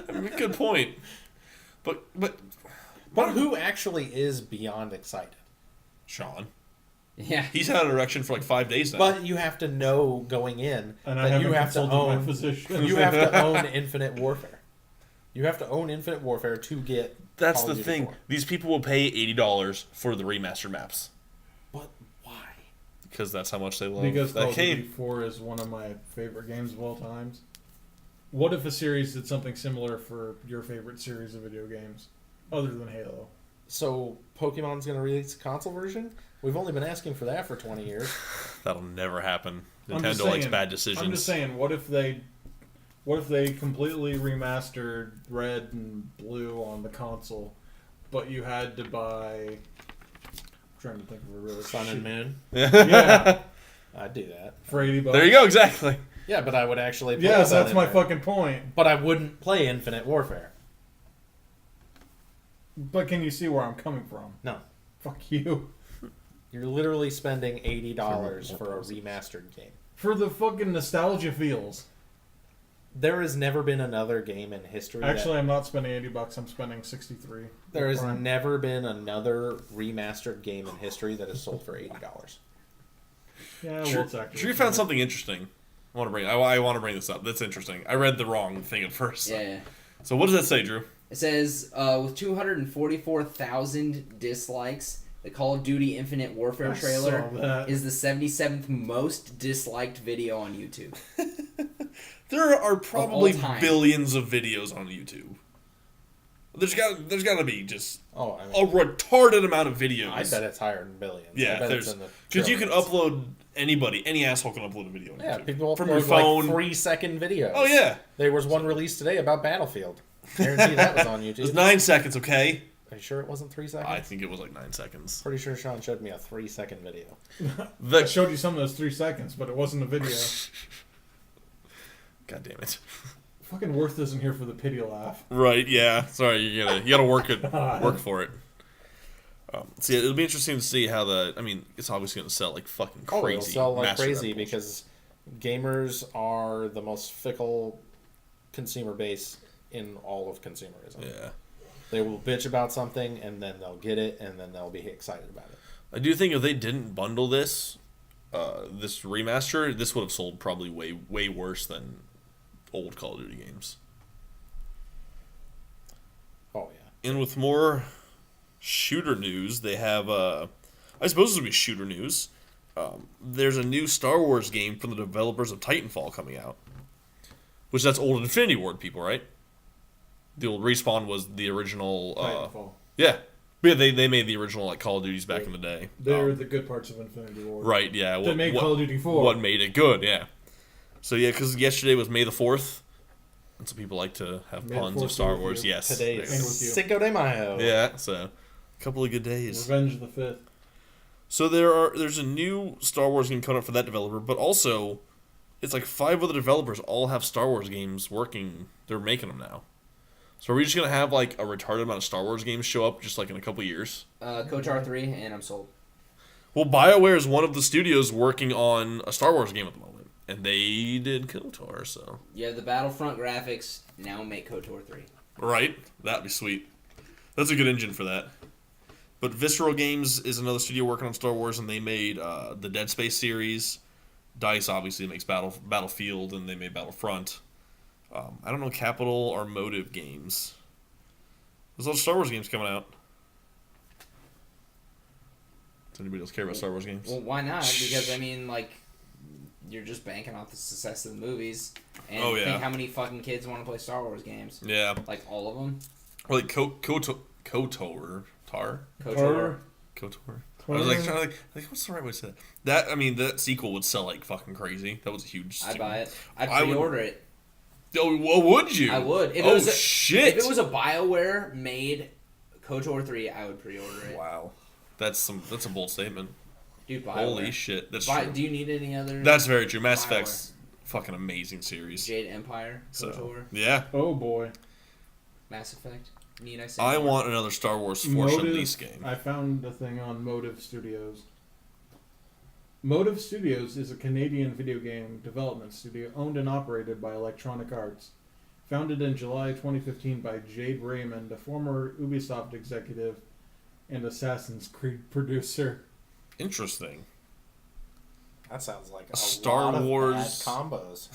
I mean, good point. But But who actually is beyond excited? Shawn, Yeah. he's had an erection for like 5 days now. But you have to know going in And I that haven't you have to consulted my own. physician. You have to own Infinite Warfare. You have to own Infinite Warfare to get. That's Call the of Duty thing. 4. These people will pay $80 for the remastered maps But why? because that's how much they love Because Call that of Duty game. 4 is one of my favorite games of all times. What if a series did something similar for your favorite series of video games, other than Halo? So Pokemon's going to release a console version? We've only been asking for that for 20 years. That'll never happen. I'm just Nintendo likes saying- bad decisions. I'm just saying, what if they completely remastered Red and Blue on the console, but you had to buy? I'm trying to think of a really Sun and Moon. Yeah, I'd do that. for $80. There you go. Exactly. Yeah, but I would actually play Yes, Sun that's and my Moon. fucking point. But I wouldn't play Infinite Warfare. But can you see where I'm coming from? No. Fuck you. You're literally spending $80 for a remastered game. For the fucking nostalgia feels. There has never been another game in history. Actually, I'm not spending $80. I'm spending $63. there has Prime. never been another remastered game in history that is sold for $80. Yeah, Drew, well, it's actually. Drew found something interesting. I want to bring this up. That's interesting. I read the wrong thing at first. Yeah. So what does that say, Drew? It says, with 244,000 dislikes, the Call of Duty Infinite Warfare I trailer saw that. is the 77th most disliked video on YouTube. There are probably time. billions of videos on YouTube. There's got to be just Oh, I a mean, retarded amount of videos. I bet it's higher than billions. I Yeah, bet there's it's in the because you can trillions. upload any asshole can upload a video. On Yeah, YouTube. people from upload your phone. like 3-second videos. Oh yeah, There was one released today about Battlefield. Guarantee that was on it YouTube. was 9 seconds. Okay, Are you sure it wasn't 3 seconds? I think it was like 9 seconds. Pretty sure Shawn showed me a 3-second video. I The showed you some of those 3 seconds, but it wasn't a video. God damn it. Fucking Worth isn't here for the pity laugh. Right? Yeah. Sorry, you gotta work for it. See, it'll be interesting to see how it's obviously gonna sell like fucking crazy. Oh, it'll sell like massive crazy repulsion. because gamers are the most fickle consumer base in all of consumerism. Yeah. They will bitch about something and then they'll get it and then they'll be excited about it. I do think if they didn't bundle this remaster, this would have sold probably way worse than old Call of Duty games. Oh yeah. And with more shooter news, they have I suppose this would be shooter news. There's a new Star Wars game from the developers of Titanfall coming out, which that's old Infinity Ward people, right? The old Respawn was the original. Titanfall. Yeah, but yeah, they made the original like Call of Duties back in the day. They're the good parts of Infinity War. Right, yeah. That made Call of Duty 4. What made it good, yeah. So yeah, because yesterday was May the 4th, and so people like to have May the puns 4th of Star be with Wars. you. Yes, Today there is you go. with you. Cinco de Mayo. Yeah, so a couple of good days. Revenge of the Fifth. So there's a new Star Wars game coming up for that developer, but also it's like 5 other developers all have Star Wars games working. They're making them now. So are we just gonna have like a retarded amount of Star Wars games show up just like in a couple of years? KOTOR 3, and I'm sold. Well, BioWare is one of the studios working on a Star Wars game at the moment, and they did KOTOR, so You have the Battlefront graphics, now make KOTOR 3. right, that'd be sweet. That's a good engine for that. But Visceral Games is another studio working on Star Wars, and they made the Dead Space series. DICE obviously makes Battlefield, and they made Battlefront. I don't know Capital or Motive Games. There's a lot of Star Wars games coming out. Does anybody else care about Star Wars games? Well, why not? Because, I mean, like, you're just banking off the success of the movies. And Oh, yeah. think how many fucking kids want to play Star Wars games. Yeah. Like, all of them. Or like KOTOR. Tar? KOTOR. KOTOR. I was like, trying to like, what's the right way to say that? That sequel would sell like fucking crazy. That was a huge. I'd buy it. I'd I would- pre-order it. Oh, well, would you? I would. If oh it was shit! If it was a BioWare made KOTOR 3, I would pre-order it. Wow, that's a bold statement. Dude, BioWare. Holy shit, that's true. Do you need any other? That's very true. Mass BioWare. Effect's fucking amazing series. Jade Empire, KOTOR, So yeah, Oh boy. Mass Effect. Need I say I more? want another Star Wars Force Unleashed game. I found a thing on Motive Studios. Motive Studios is a Canadian video game development studio owned and operated by Electronic Arts. Founded in July 2015 by Jade Raymond, a former Ubisoft executive and Assassin's Creed producer. Interesting. That sounds like a Star lot of Wars- bad combos.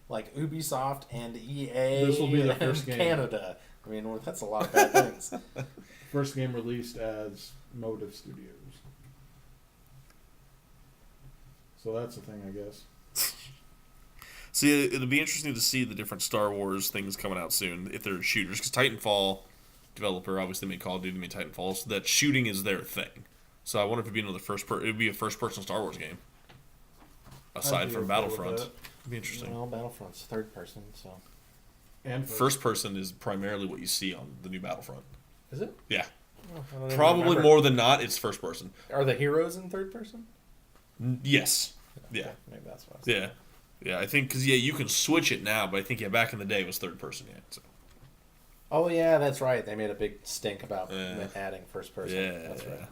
Like Ubisoft and EA. This will be the and first game. Canada. I mean, well, that's a lot of bad things. First game released as Motive Studios. So that's a thing, I guess. See, it'll be interesting to see the different Star Wars things coming out soon if they're shooters. Because Titanfall developer obviously made Call of Duty, made Titanfall, so that shooting is their thing. So I wonder if it'd be another it'd be a first-person Star Wars game aside I'd be from okay with Battlefront. that. It'd be interesting. Well, Battlefront's third person, so. And First person is primarily what you see on the new Battlefront. Is it? Yeah, Oh, I don't even probably remember. more than not, it's first person. Are the heroes in third person? Yes. Yeah. Okay, maybe that's what I was Yeah. Yeah, I think because you can switch it now, but I think back in the day it was third person. Yeah. So. Oh, yeah, that's right. They made a big stink about Yeah. adding first person. Yeah. That's right.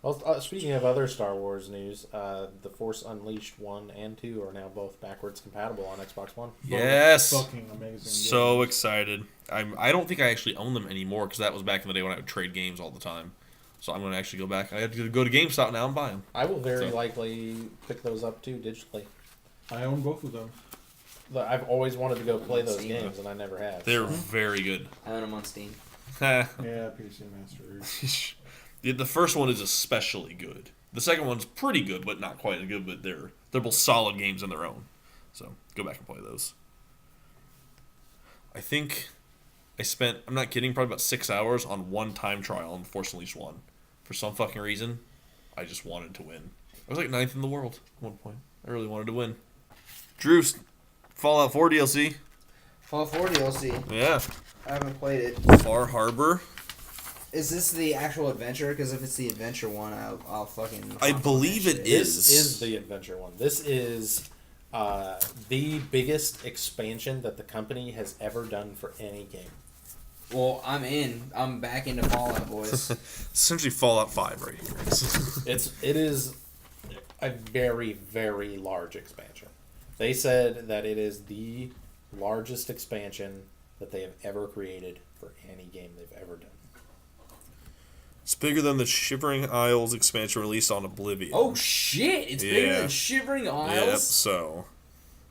Well, speaking of other Star Wars news, The Force Unleashed 1 and 2 are now both backwards compatible on Xbox One. Yes. fucking amazing. So games. excited. I don't think I actually own them anymore because that was back in the day when I would trade games all the time. So I'm going to actually go back. I have to go to GameStop now and buy them. I will very So- likely pick those up too digitally. I own both of them. Look, I've always wanted to go play those Steam. games, and I never have. They're very good. I own them on Steam. Yeah, PC Master Race. The first one is especially good. The second one's pretty good, but not quite as good. But they're both solid games in their own. So go back and play those. I think I spent, I'm not kidding, probably about 6 hours on one time trial on Force Unleashed 1. For some fucking reason, I just wanted to win. I was like 9th in the world at one point. I really wanted to win. Drew, Fallout 4 DLC. Fallout 4 DLC. Yeah. I haven't played it. Far Harbor. Is this the actual adventure? Because if it's the adventure one, I'll fucking. I believe it is. This is the adventure one. This is the biggest expansion that the company has ever done for any game. Well, I'm in. I'm back into Fallout, boys. Essentially Fallout 5 right here. It is a very, very large expansion. They said that it is the largest expansion that they have ever created for any game they've ever done. It's bigger than the Shivering Isles expansion released on Oblivion. Oh shit! It's bigger Yeah. than Shivering Yep, Isles. so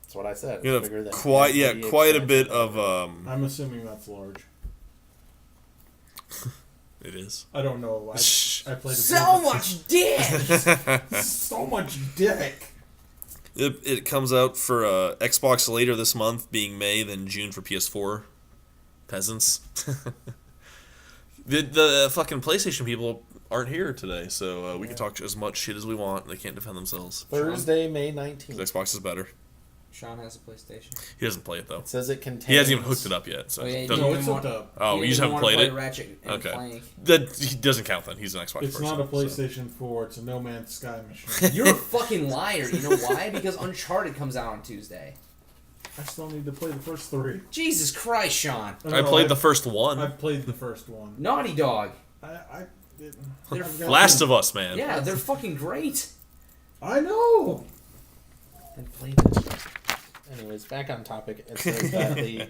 That's what I said. It's you bigger have than quite every quite a expansion bit they've of ever done. I'm assuming that's large. it is. I don't know. I played a So much dick. so much dick. It comes out for Xbox later this month, being May, then June for PS4. Peasants. The fucking PlayStation people aren't here today, so we can talk as much shit as we want. They can't defend themselves. Thursday, May 'Cause 19th. Xbox is better. Sean has a PlayStation. He doesn't play it though. It says it contains... He hasn't even hooked it up yet. So Oh, yeah, it you doesn't- No, don't it's even hooked want- up. oh, you just haven't wanna played play it. Ratchet and Okay. Clank. That he doesn't count then. He's an Xbox It's person. not a so. PlayStation 4. It's a No Man's Sky machine. You're a fucking liar. You know why? Because Uncharted comes out on Tuesday. I still need to play the first 3. Jesus Christ, Sean. I played the first one. I've played the first one. Naughty Dog. They're Last of Us, man. Yeah, they're fucking great. I know. And played it. Anyways, back on topic. It says that the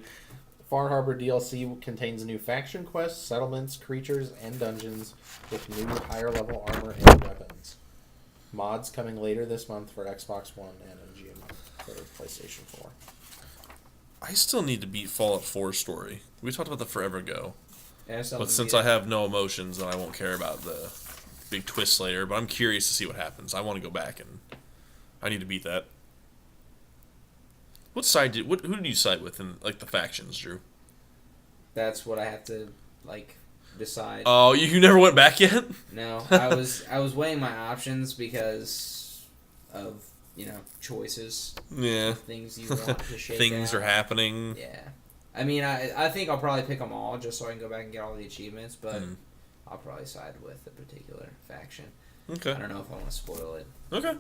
Far Harbor DLC contains new faction quests, settlements, creatures, and dungeons with new higher level armor and weapons. Mods coming later this month for Xbox One and MGM for PlayStation 4. I still need to beat Fallout 4 story. We talked about that forever ago. Yeah, But since I have no emotions, then I won't care about the big twist later. But I'm curious to see what happens. I want to go back and I need to beat that. What side who did you side with in like the factions, Drew? That's what I have to decide. Oh, you never went back yet? No, I was weighing my options because of choices, Yeah. things you want to shake Things out. are happening. Yeah, I mean, I think I'll probably pick them all just so I can go back and get all the achievements, but I'll probably side with a particular faction. Okay. I don't know if I want to spoil it. Okay.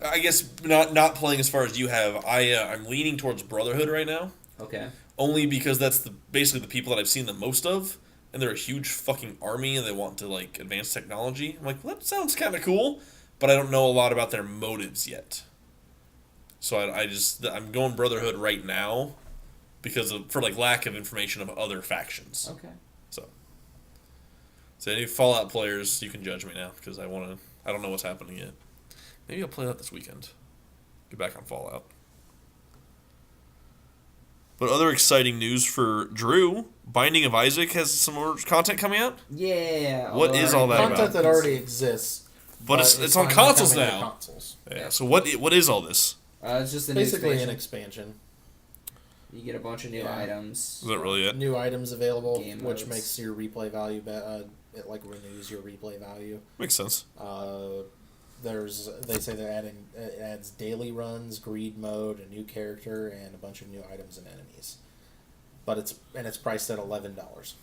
I guess not playing as far as you have. I'm leaning towards Brotherhood right now. Okay. Only because that's basically the people that I've seen the most of, and they're a huge fucking army, and they want to advance technology. I'm like, well, that sounds kind of cool, but I don't know a lot about their motives yet. So I'm going Brotherhood right now because for lack of information of other factions. Okay. So any Fallout players, you can judge me now because I don't know what's happening yet. Maybe I'll play that this weekend. Get back on Fallout. But other exciting news for Drew, Binding of Isaac has some more content coming out. Yeah. What is all that Content about? that already exists. But it's on finally consoles coming to now. consoles. Yeah. So what is all this? It's just a Basically new an expansion. expansion. You get a bunch of new Yeah. items. Is that really it? New items available, Game which modes. makes your replay value it renews your replay value. Makes sense. They say they're adding it adds daily runs, greed mode, a new character, and a bunch of new items and enemies. But it's priced at $11.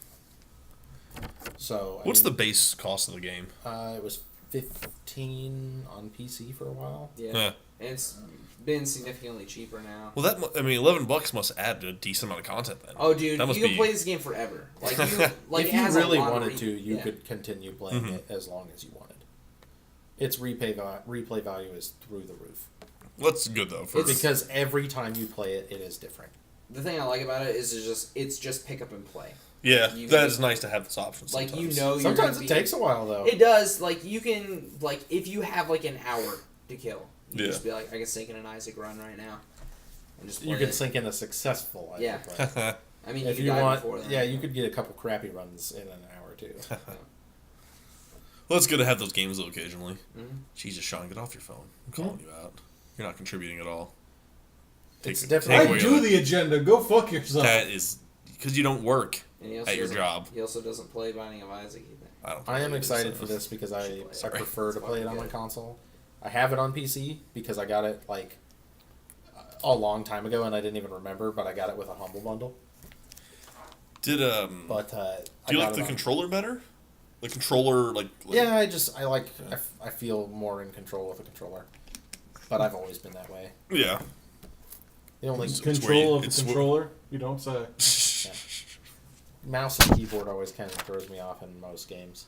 So What's the base cost of the game? It was $15 on PC for a while. Yeah. Yeah. And it's been significantly cheaper now. Well, $11 must add a decent amount of content then. Oh, dude, That you must can be- play this game forever. Like, If it you has really a lot of wanted to, you yeah. could continue playing Mhm. it as long as you wanted. Its replay value is through the roof. That's good though. Because every time you play it, it is different. The thing I like about it is it's just pick up and play. yeah, you that can- is nice to have this option. Like Sometimes. you're Sometimes gonna it takes a while though. It does. Like you can if you have an hour to kill, you Yeah. just be like, I can sink in an Isaac run right now, and just You play can it. sink in a successful life. Yeah. But I mean, if you you can die want, before then. yeah, you could get a couple crappy runs in an hour too. Well, it's good to have those games though occasionally. Mhm. Jesus, Shawn, get off your phone. I'm calling you out. You're not contributing at all. It's take definitely- away I do that. the agenda. Go fuck yourself. That is because you don't work And he also at your doesn't- job. He also doesn't play Binding of Isaac either. I don't. I am think it excited is, for this because Should play I it. prefer to It's play it fucking on my good. console. I have it on PC because I got it like a long time ago and I didn't even remember, but I got it with a Humble Bundle. Did But do you I got like it the on- controller better? The controller like Yeah, I feel more in control with a controller, but I've always been that way. yeah. The only It's where Control you- of the it's where- controller? You don't say. mouse and keyboard always kind of throws me off in most games.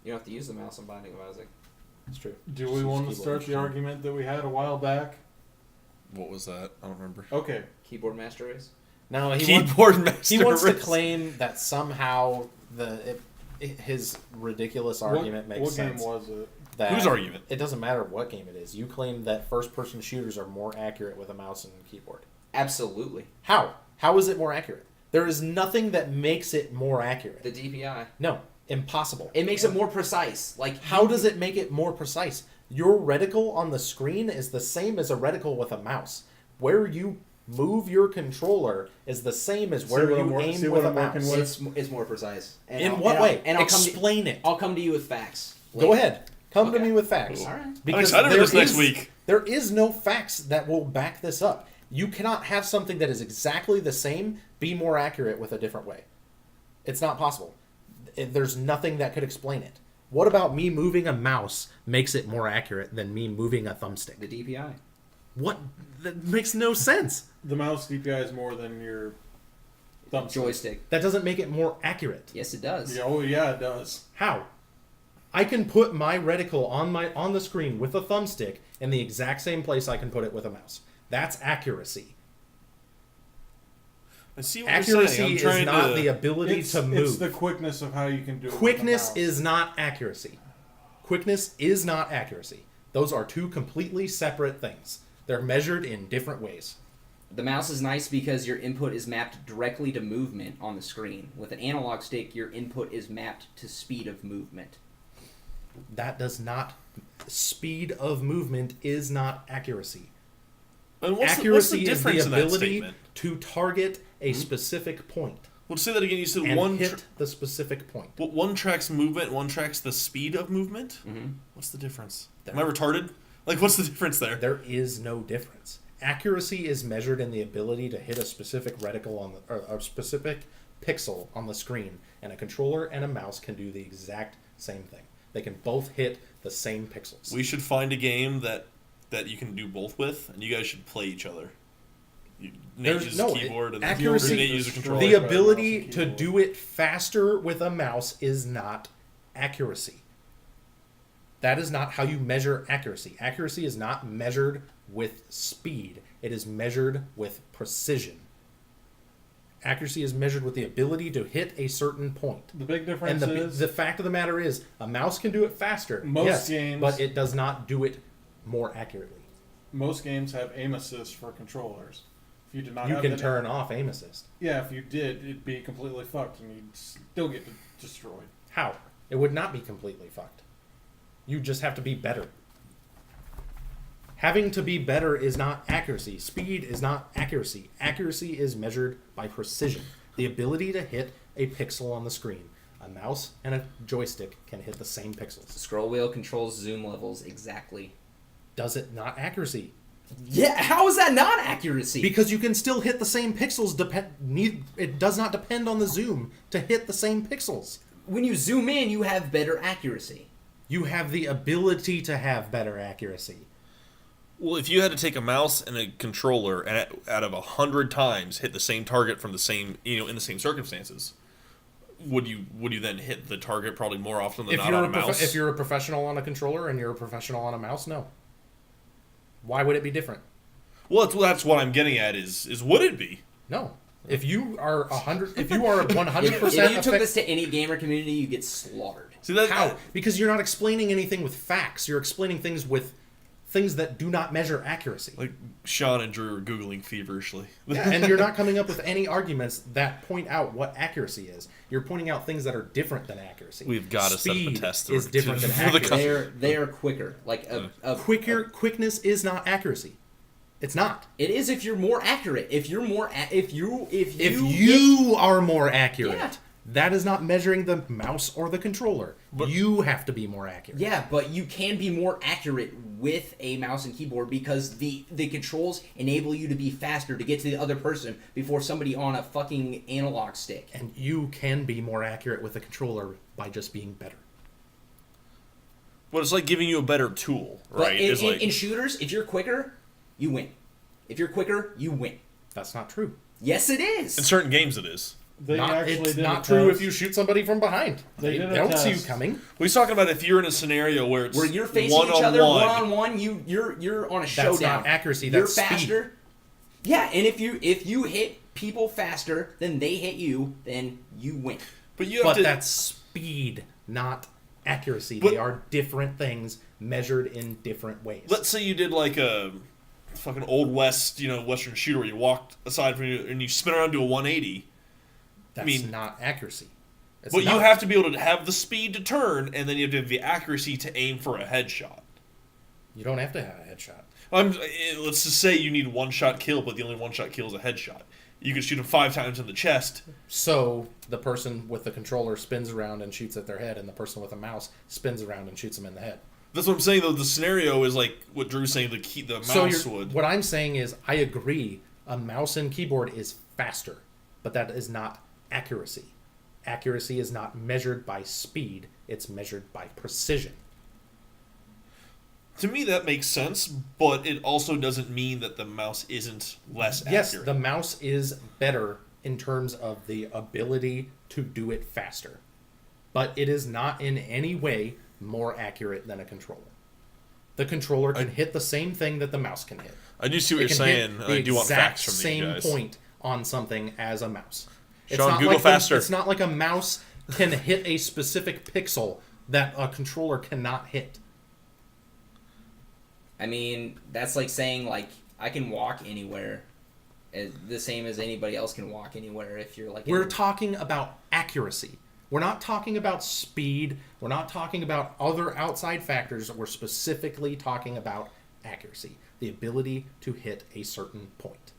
You don't have to use the mouse on Binding of Isaac. It's true. Do we want to start the argument that we had a while back? What was that? I don't remember. Okay. Keyboard Master Race. No, Keyboard master. he wants to race. claim that somehow his ridiculous argument makes what sense. game was it? That Whose argument? It doesn't matter what game it is. You claim that first-person shooters are more accurate with a mouse and keyboard. Absolutely. How? How is it more accurate? There is nothing that makes it more accurate. The DPI. No, impossible. It makes it more precise. Like How does it make it more precise? Your reticle on the screen is the same as a reticle with a mouse. Where you move your controller is the same as where what you I'm wor- aim see with what a I'm working mouse. with? It's more precise. And In I'll- what and way? I'll Explain it. I'll come to you with facts. Go ahead. Come to Okay. me with facts. All right. I'm excited for there this next is- week. There is no facts that will back this up. You cannot have something that is exactly the same be more accurate with a different way. It's not possible. There's nothing that could explain it. What about me moving a mouse makes it more accurate than me moving a thumbstick? The DPI. What? That makes no sense. The mouse DPI is more than your thumbstick. Joystick. That doesn't make it more accurate. Yes, it does. Yeah, oh yeah, it does. How? I can put my reticle on the screen with a thumbstick in the exact same place I can put it with a mouse. That's accuracy. I see what you're Accuracy saying. I'm is trying not to, the ability It's to move. It's the quickness of how you can do it. with Quickness the mouse. is not accuracy. Quickness is not accuracy. Those are two completely separate things. They're measured in different ways. The mouse is nice because your input is mapped directly to movement on the screen. With an analog stick, your input is mapped to speed of movement. That does not. Speed of movement is not accuracy. And what's Accuracy the is the difference in that ability statement? to target a specific point Well, say that again. You said and one. hit the specific point. Well, one tracks movement, one tracks the speed of movement. Mm-hmm. What's the difference? There. Am I retarded? Like, what's the difference there? There is no difference. Accuracy is measured in the ability to hit a specific reticle on the, or a specific pixel on the screen, and a controller and a mouse can do the exact same thing. They can both hit the same pixels. We should find a game that you can do both with, and you guys should play each other. Nate There's- uses no, a keyboard, and accuracy- Nate uses a controller. The Right, ability mouse and to keyboard. do it faster with a mouse is not accuracy. That is not how you measure accuracy. Accuracy is not measured with speed. It is measured with precision. Accuracy is measured with the ability to hit a certain point. The big And difference is the fact of the matter is, a mouse can do it faster. Most yes, games- but it does not do it more accurately. most games have aim assist for controllers. If you did not You have can that- turn off aim assist. Yeah, if you did, it'd be completely fucked, and you'd still get destroyed. How? It would not be completely fucked. You just have to be better. Having to be better is not accuracy. Speed is not accuracy. Accuracy is measured by precision. The ability to hit a pixel on the screen. A mouse and a joystick can hit the same pixels. The scroll wheel controls zoom levels exactly. Does it not accuracy? Yeah, how is that not accuracy? Because you can still hit the same pixels. It does not depend on the zoom to hit the same pixels. when you zoom in, you have better accuracy. You have the ability to have better accuracy. Well, if you had to take a mouse and a controller and out of 100 times hit the same target from the same, in the same circumstances, would you then hit the target probably more often than not on a mouse? If you're a professional on a controller and you're a professional on a mouse, no. Why would it be different? Well, that's what I'm getting at is would it be? No. If you are 100, if you are 100% If you took this to any gamer community, you get slaughtered. See that? how? Because you're not explaining anything with facts. You're explaining things with things that do not measure accuracy. Like Shawn and Drew are googling feverishly. Yeah, and you're not coming up with any arguments that point out what accuracy is. You're pointing out things that are different than accuracy. We've got to set up a Speed test is different than for the accuracy. They are quicker. Like a Quickness is not accuracy. It's not. It is if you're more accurate. If you're more, if you are more accurate, Yeah. that is not measuring the mouse or the controller. But- you have to be more accurate. Yeah, but you can be more accurate with a mouse and keyboard because the controls enable you to be faster to get to the other person before somebody on a fucking analog stick. And you can be more accurate with the controller by just being better. But it's like giving you a better tool, But right? It's like in shooters, if you're quicker, you win. If you're quicker, you win. That's not true. Yes, it in is. certain games it is. They actually It's did not a true test. if you shoot somebody from behind. They did a don't see you test. coming. Well, he's talking about if you're in a scenario where it's Where you're facing each other one on one, you're on a showdown. That's not accuracy. You're That's speed. faster. Yeah, and if you hit people faster than they hit you, then you win. But you have But to. that's speed, not accuracy. But- they are different things measured in different ways. Let's say you did like a fucking old west, western shooter where you walked aside from you and you spin around to a 180. That's mean- not accuracy. It's But you not. have to be able to have the speed to turn, and then you have to have the accuracy to aim for a headshot. You don't have to have a headshot. Let's just say you need one shot kill, but the only one shot kill is a headshot. You can shoot him 5 times in the chest. So the person with the controller spins around and shoots at their head, and the person with a mouse spins around and shoots them in the head. That's what I'm saying, though. The scenario is like what Drew's saying. The mouse would. What I'm saying is, I agree. A mouse and keyboard is faster, but that is not accuracy. Accuracy is not measured by speed; it's measured by precision. To me, that makes sense, but it also doesn't mean that the mouse isn't less Yes, accurate. the mouse is better in terms of the ability to do it faster, but it is not in any way more accurate than a controller. The controller can hit the same thing that the mouse can hit. I do see what It you're can hit saying. and the I do want exact facts from same you guys. point on something as a mouse. Shawn, Google faster. It's not like a mouse can hit a specific pixel that a controller cannot hit. I mean, that's like saying like I can walk anywhere, the same as anybody else can walk anywhere. If you're like We're talking about accuracy. We're not talking about speed. We're not talking about other outside factors. We're specifically talking about accuracy, the ability to hit a certain point.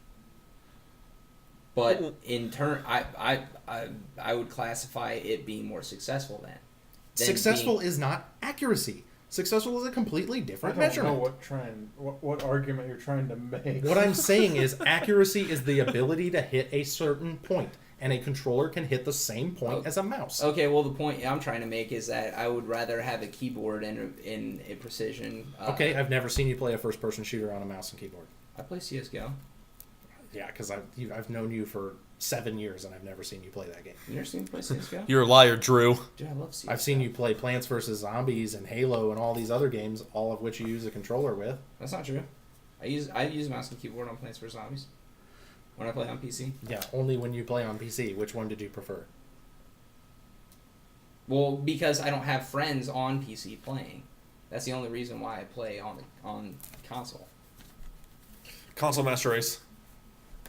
But in turn, I would classify it being more successful than Successful being- is not accuracy. Successful is a completely I different don't know measurement. what argument you're trying to make. What I'm saying is accuracy is the ability to hit a certain point, and a controller can hit the same point as a mouse. Okay, well, the point I'm trying to make is that I would rather have a keyboard in a precision. Okay, I've never seen you play a first-person shooter on a mouse and keyboard. I play CS:GO. Yeah, because I've known you for 7 years, and I've never seen you play that game. You never seen me play CS:GO? You're a liar, Drew. Dude, I love CS:GO. I've seen you play Plants vs. Zombies and Halo and all these other games, all of which you use a controller with. That's not true. I use mouse and keyboard on Plants vs Zombies when I play on PC. Yeah, only when you play on PC. Which one did you prefer? Well, because I don't have friends on PC playing. That's the only reason why I play on console. Console Master Race.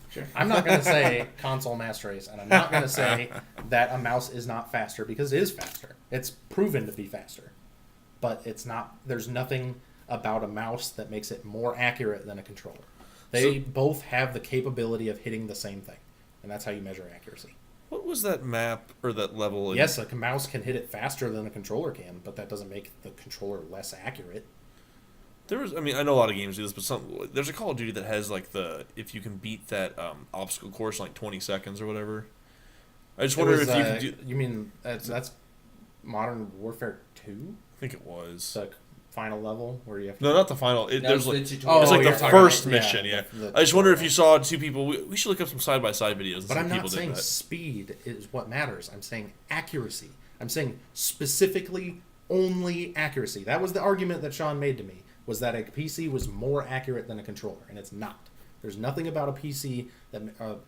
Sure. I'm not going to say console master race, and I'm not going to say that a mouse is not faster, because it is faster. It's proven to be faster. But it's not. There's nothing about a mouse that makes it more accurate than a controller. They both have the capability of hitting the same thing, and that's how you measure accuracy. What was that map or that level? Yes, a mouse can hit it faster than a controller can, but that doesn't make the controller less accurate. I know a lot of games do this, but there's a Call of Duty that has like if you can beat that obstacle course in like 20 seconds or whatever. I just wonder if you can do. You mean that's Modern Warfare 2? I think it was. The final level where you have to... No, not the final. There's the like tutorial. it's like you're the talking first about- mission. yeah, Yeah, the I just wonder if you saw two people. We should look up some side by side videos. And But see I'm if people not did saying that. speed is what matters. I'm saying accuracy. I'm saying specifically only accuracy. That was the argument that Shawn made to me, was that a PC was more accurate than a controller, and it's not. There's nothing about a PC,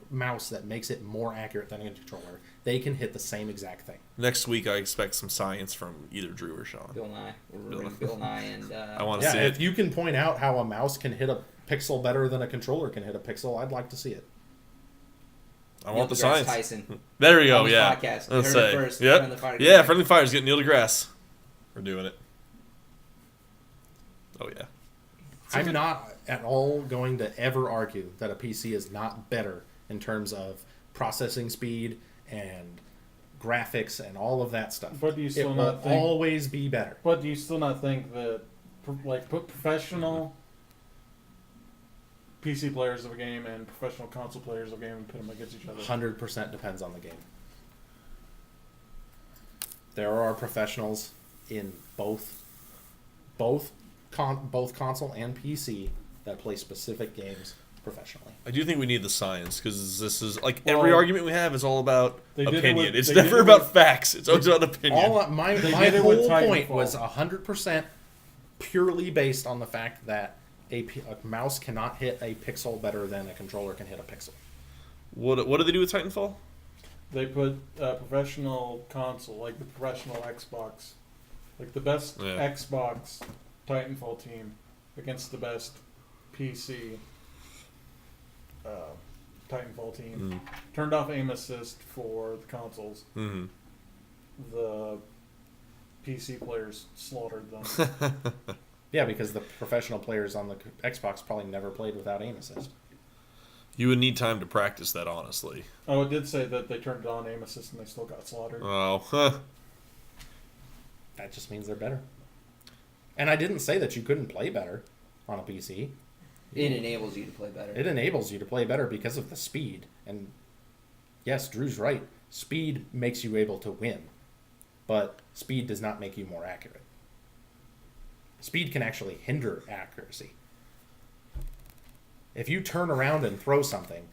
mouse, that makes it more accurate than a controller. They can hit the same exact thing. Next week, I expect some science from either Drew or Shawn. Bill Nye. We're reading Bill Nye and. I want to see if it. you can point out how a mouse can hit a pixel better than a controller can hit a pixel, I'd like to see it. I want the Neil deGrasse science. Tyson. There we go. On this Yeah. podcast. You Let's heard it say. first. Yep. Friendly Fire Yeah. Guy. Friendly Fire's getting Neil deGrasse. We're doing it. Oh yeah. I'm not at all going to ever argue that a PC is not better in terms of processing speed and graphics and all of that stuff. But do you still it not will think? always be better. But do you still not think that, like, put professional PC players of a game and professional console players of a game and put them against each other? 100% depends on the game. There are professionals in both console and PC that play specific games professionally. I do think we need the science because this is like Well, every argument we have is all about they did it opinion. with- It's they did never it about with- facts. It's always about opinion. My They did it with whole point Titanfall. was 100% purely based on the fact that a mouse cannot hit a pixel better than a controller can hit a pixel. What did they do with Titanfall? They put professional console, like the professional Xbox, like the best Yeah. Xbox Titanfall team against the best PC Titanfall team. Turned off aim assist for the consoles. Mm-hmm. The PC players slaughtered them. Yeah, because the professional players on the Xbox probably never played without aim assist. You would need time to practice that, honestly. Oh, it did say that they turned on aim assist and they still got slaughtered. Oh, That just means they're better. And I didn't say that you couldn't play better on a PC. It enables you to play better. It enables you to play better because of the speed. And yes, Drew's right. Speed makes you able to win. But speed does not make you more accurate. Speed can actually hinder accuracy. If you turn around and throw something,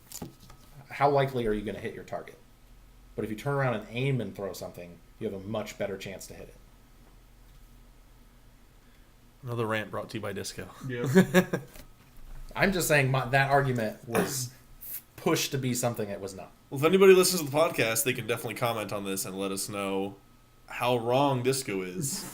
how likely are you going to hit your target? But if you turn around and aim and throw something, you have a much better chance to hit it. another rant brought to you by Disco. Yeah. I'm just saying that argument was pushed to be something it was not. Well, if anybody listens to the podcast, they can definitely comment on this and let us know how wrong Disco is.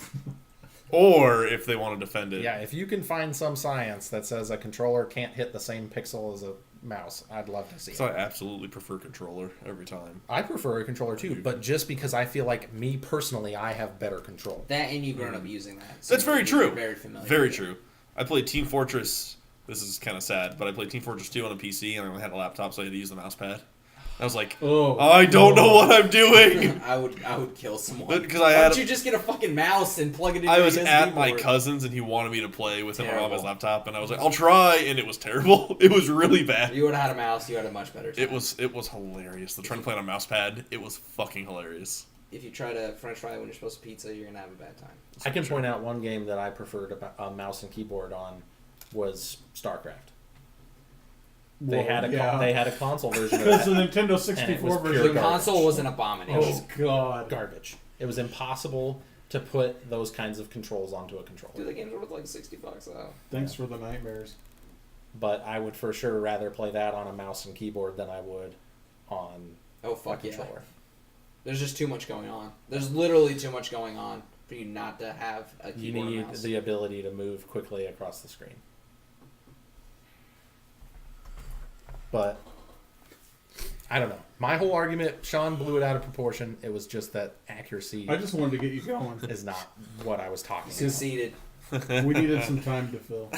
Or if they want to defend it. Yeah, if you can find some science that says a controller can't hit the same pixel as a mouse, I'd love to see So it. I absolutely prefer controller every time. I prefer a controller too, but just because I feel like me personally, I have better control. That and you've grown up using that. That's very you're true. Very familiar. Very with it. true. I played Team Fortress. This is kind of sad, but I played Team Fortress 2 on a PC, and I only had a laptop, so I had to use the mouse pad. I was like, Oh, I don't know what I'm doing. I would kill someone. Because Why I had don't you just get a fucking mouse and plug it in? I your was USB at my board? cousin's, and he wanted me to play with him on his Terrible. laptop, and I was like, I'll try, and it was terrible. It was really bad. You would have had a mouse. You had a much better time. It was hilarious. The trying to play on a mouse pad, it was fucking hilarious. If you try to French fry when you're supposed to pizza, you're gonna have a bad time. I can point out one game that I preferred a mouse and keyboard on was StarCraft. They had a console version of Because the that. Nintendo And 64 it was version. pure The garbage. console was an abomination. Oh god. Garbage. It was impossible to put those kinds of controls onto a Dude, controller. the games were worth like $60 though. Thanks for the nightmares. But I would for sure rather play that on a mouse and keyboard than I would on Oh a fuck yeah. controller. There's just too much going on. There's literally too much going on for you not to have a You keyboard and need mouse. the ability to move quickly across the screen. But I don't know. My whole argument, Shawn blew it out of proportion. It was just that accuracy I just wanted to get you going. is not what I was talking about. Succeeded. We needed some time to fill.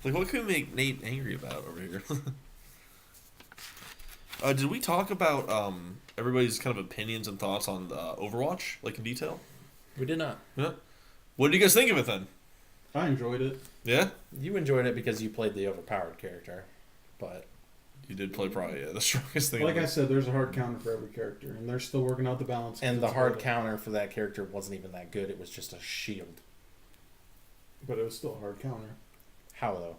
Like, what could we make Nate angry about over here? Did we talk about everybody's kind of opinions and thoughts on Overwatch, like in detail? We did not. Yeah. What did you guys think of it then? I enjoyed it. Yeah? You enjoyed it because you played the overpowered character, but You did play probably the strongest thing. Like of I it. said, there's a hard counter for every character, and they're still working out the balance. and the It's hard better. counter for that character wasn't even that good. It was just a shield. But it was still a hard counter. How though?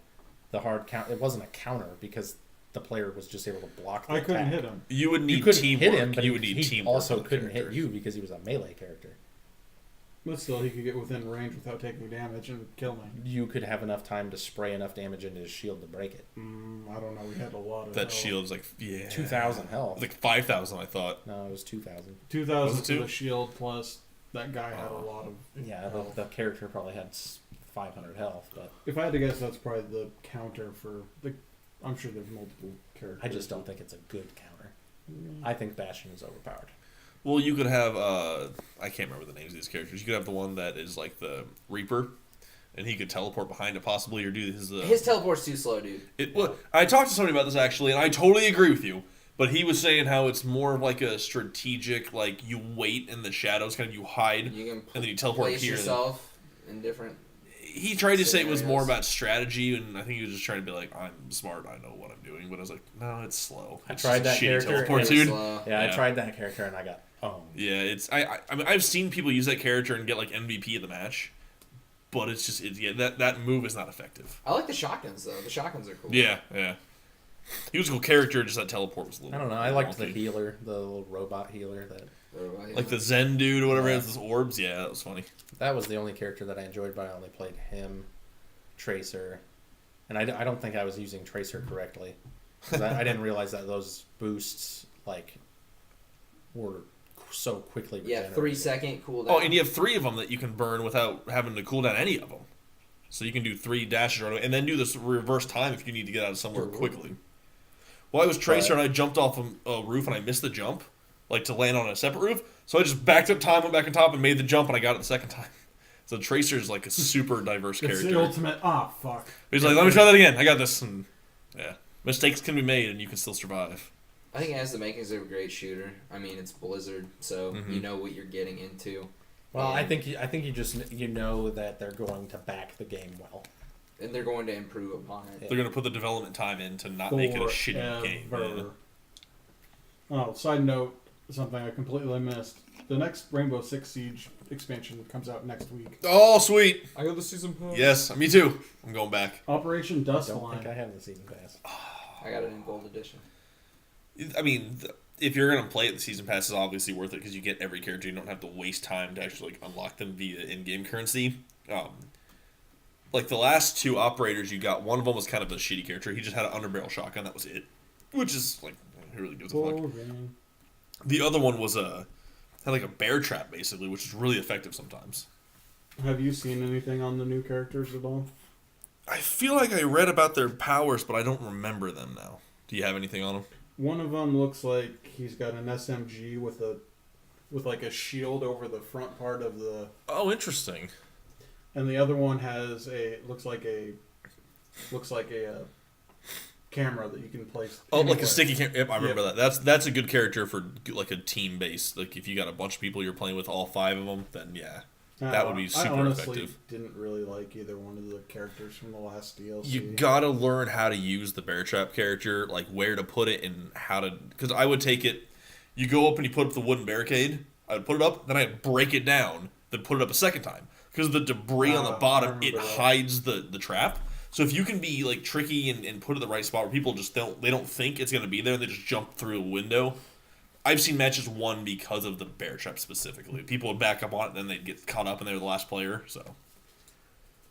The hard count. It wasn't a counter because the player was just able to block. The I couldn't attack. hit him. You would need You couldn't teamwork. hit him, but you would need he teamwork. also with the couldn't hit characters. you because he was a melee character. But still, he could get within range without taking damage and kill me. You could have enough time to spray enough damage into his shield to break it. I don't know. We had a lot of That health. shield's like 2,000 health. Like 5,000, I thought. No, it was 2,000. 2,000 Was it for two? the shield plus that guy had a lot of. Yeah, the character probably had 500 health, but If I had to guess, that's probably the counter for the. I'm sure there's multiple characters. I just don't think it's a good counter. I think Bastion is overpowered. Well, you could have I can't remember the names of these characters. You could have the one that is like the Reaper, and he could teleport behind it possibly, or do His teleport's too slow, dude. Well, I talked to somebody about this actually, and I totally agree with you. But he was saying how it's more of like a strategic, like you wait in the shadows, kind of you hide, You can and then you teleport place here. yourself in different. He tried to say it was scenarios. more about strategy, and I think he was just trying to be like, I'm smart, I know what I'm doing. But I was like, no, it's slow. I It's tried just that a shitty character, teleport, and dude. Slow. Yeah, Yeah. I tried that character and I got owned. Yeah, it's I mean I've seen people use that character and get like MVP of the match, but it's just that move is not effective. I like the shotguns though. The shotguns are cool. Yeah. He was a cool character, just that teleport was a little. I don't know. I liked the wonky. healer, the little robot healer. Like the Zen dude or whatever Yeah. has those orbs. Yeah, that was funny. That was the only character that I enjoyed, but I only played him, Tracer, and I don't think I was using Tracer correctly, because I didn't realize that those boosts like were so quickly. Yeah, regenerated. 3 second cooldown. Oh, and you have 3 of them that you can burn without having to cool down any of them. So you can do 3 dashes right away, and then do this reverse time if you need to get out of somewhere quickly. Well, I was Tracer and I jumped off a roof and I missed the jump, like to land on a separate roof. So I just backed up time, went back on top, and made the jump, and I got it the second time. So Tracer is like a super diverse It's the character. ultimate. Ah, fuck. He's like, let me try that again. I got this. And yeah, mistakes can be made, and you can still survive. I think it has the makings of a great shooter. I mean, it's Blizzard, so you know what you're getting into. Well, I And- think you just know that they're going to back the game well. and they're going to improve upon it. They're going to put the development time in to not make it a shitty game. Yeah. Forever. Oh, side note, something I completely missed. The next Rainbow Six Siege expansion comes out next week. Oh, sweet. I got the season pass. Yes, me too. I'm going back. Operation I Dust don't Line. think I have the season pass. I got it in gold edition. I mean, if you're going to play it, the season pass is obviously worth it because you get every character. You don't have to waste time to actually unlock them via in-game currency. Like the last 2 operators you got, one of them was kind of a shitty character. He just had an underbarrel shotgun. That was it. Which is like, who really gives a fuck? Boring. The other one was had like a bear trap basically, which is really effective sometimes. Have you seen anything on the new characters at all? I feel like I read about their powers, but I don't remember them now. Do you have anything on them? One of them looks like he's got an SMG with like a shield over the front part of the, Oh, interesting. and the other one has looks like a camera that you can place. Oh, like anywhere. a sticky camera. Yep, I remember that. That's a good character for like a team base. Like if you got a bunch of people you're playing with, all 5 of them, then yeah, that would be super I honestly effective. didn't really like either one of the characters from the last DLC. You gotta learn how to use the bear trap character, like where to put it and how to. Because I would take it, you go up and you put up the wooden barricade. I would put it up, then I'd break it down, then put it up a second time. Because the debris on the I bottom, it remember that. hides the trap. So if you can be like tricky and put it in the right spot where people just don't think it's gonna be there, and they just jump through a window. I've seen matches won because of the bear trap specifically. People would back up on it, and then they'd get caught up, and they were the last player. So,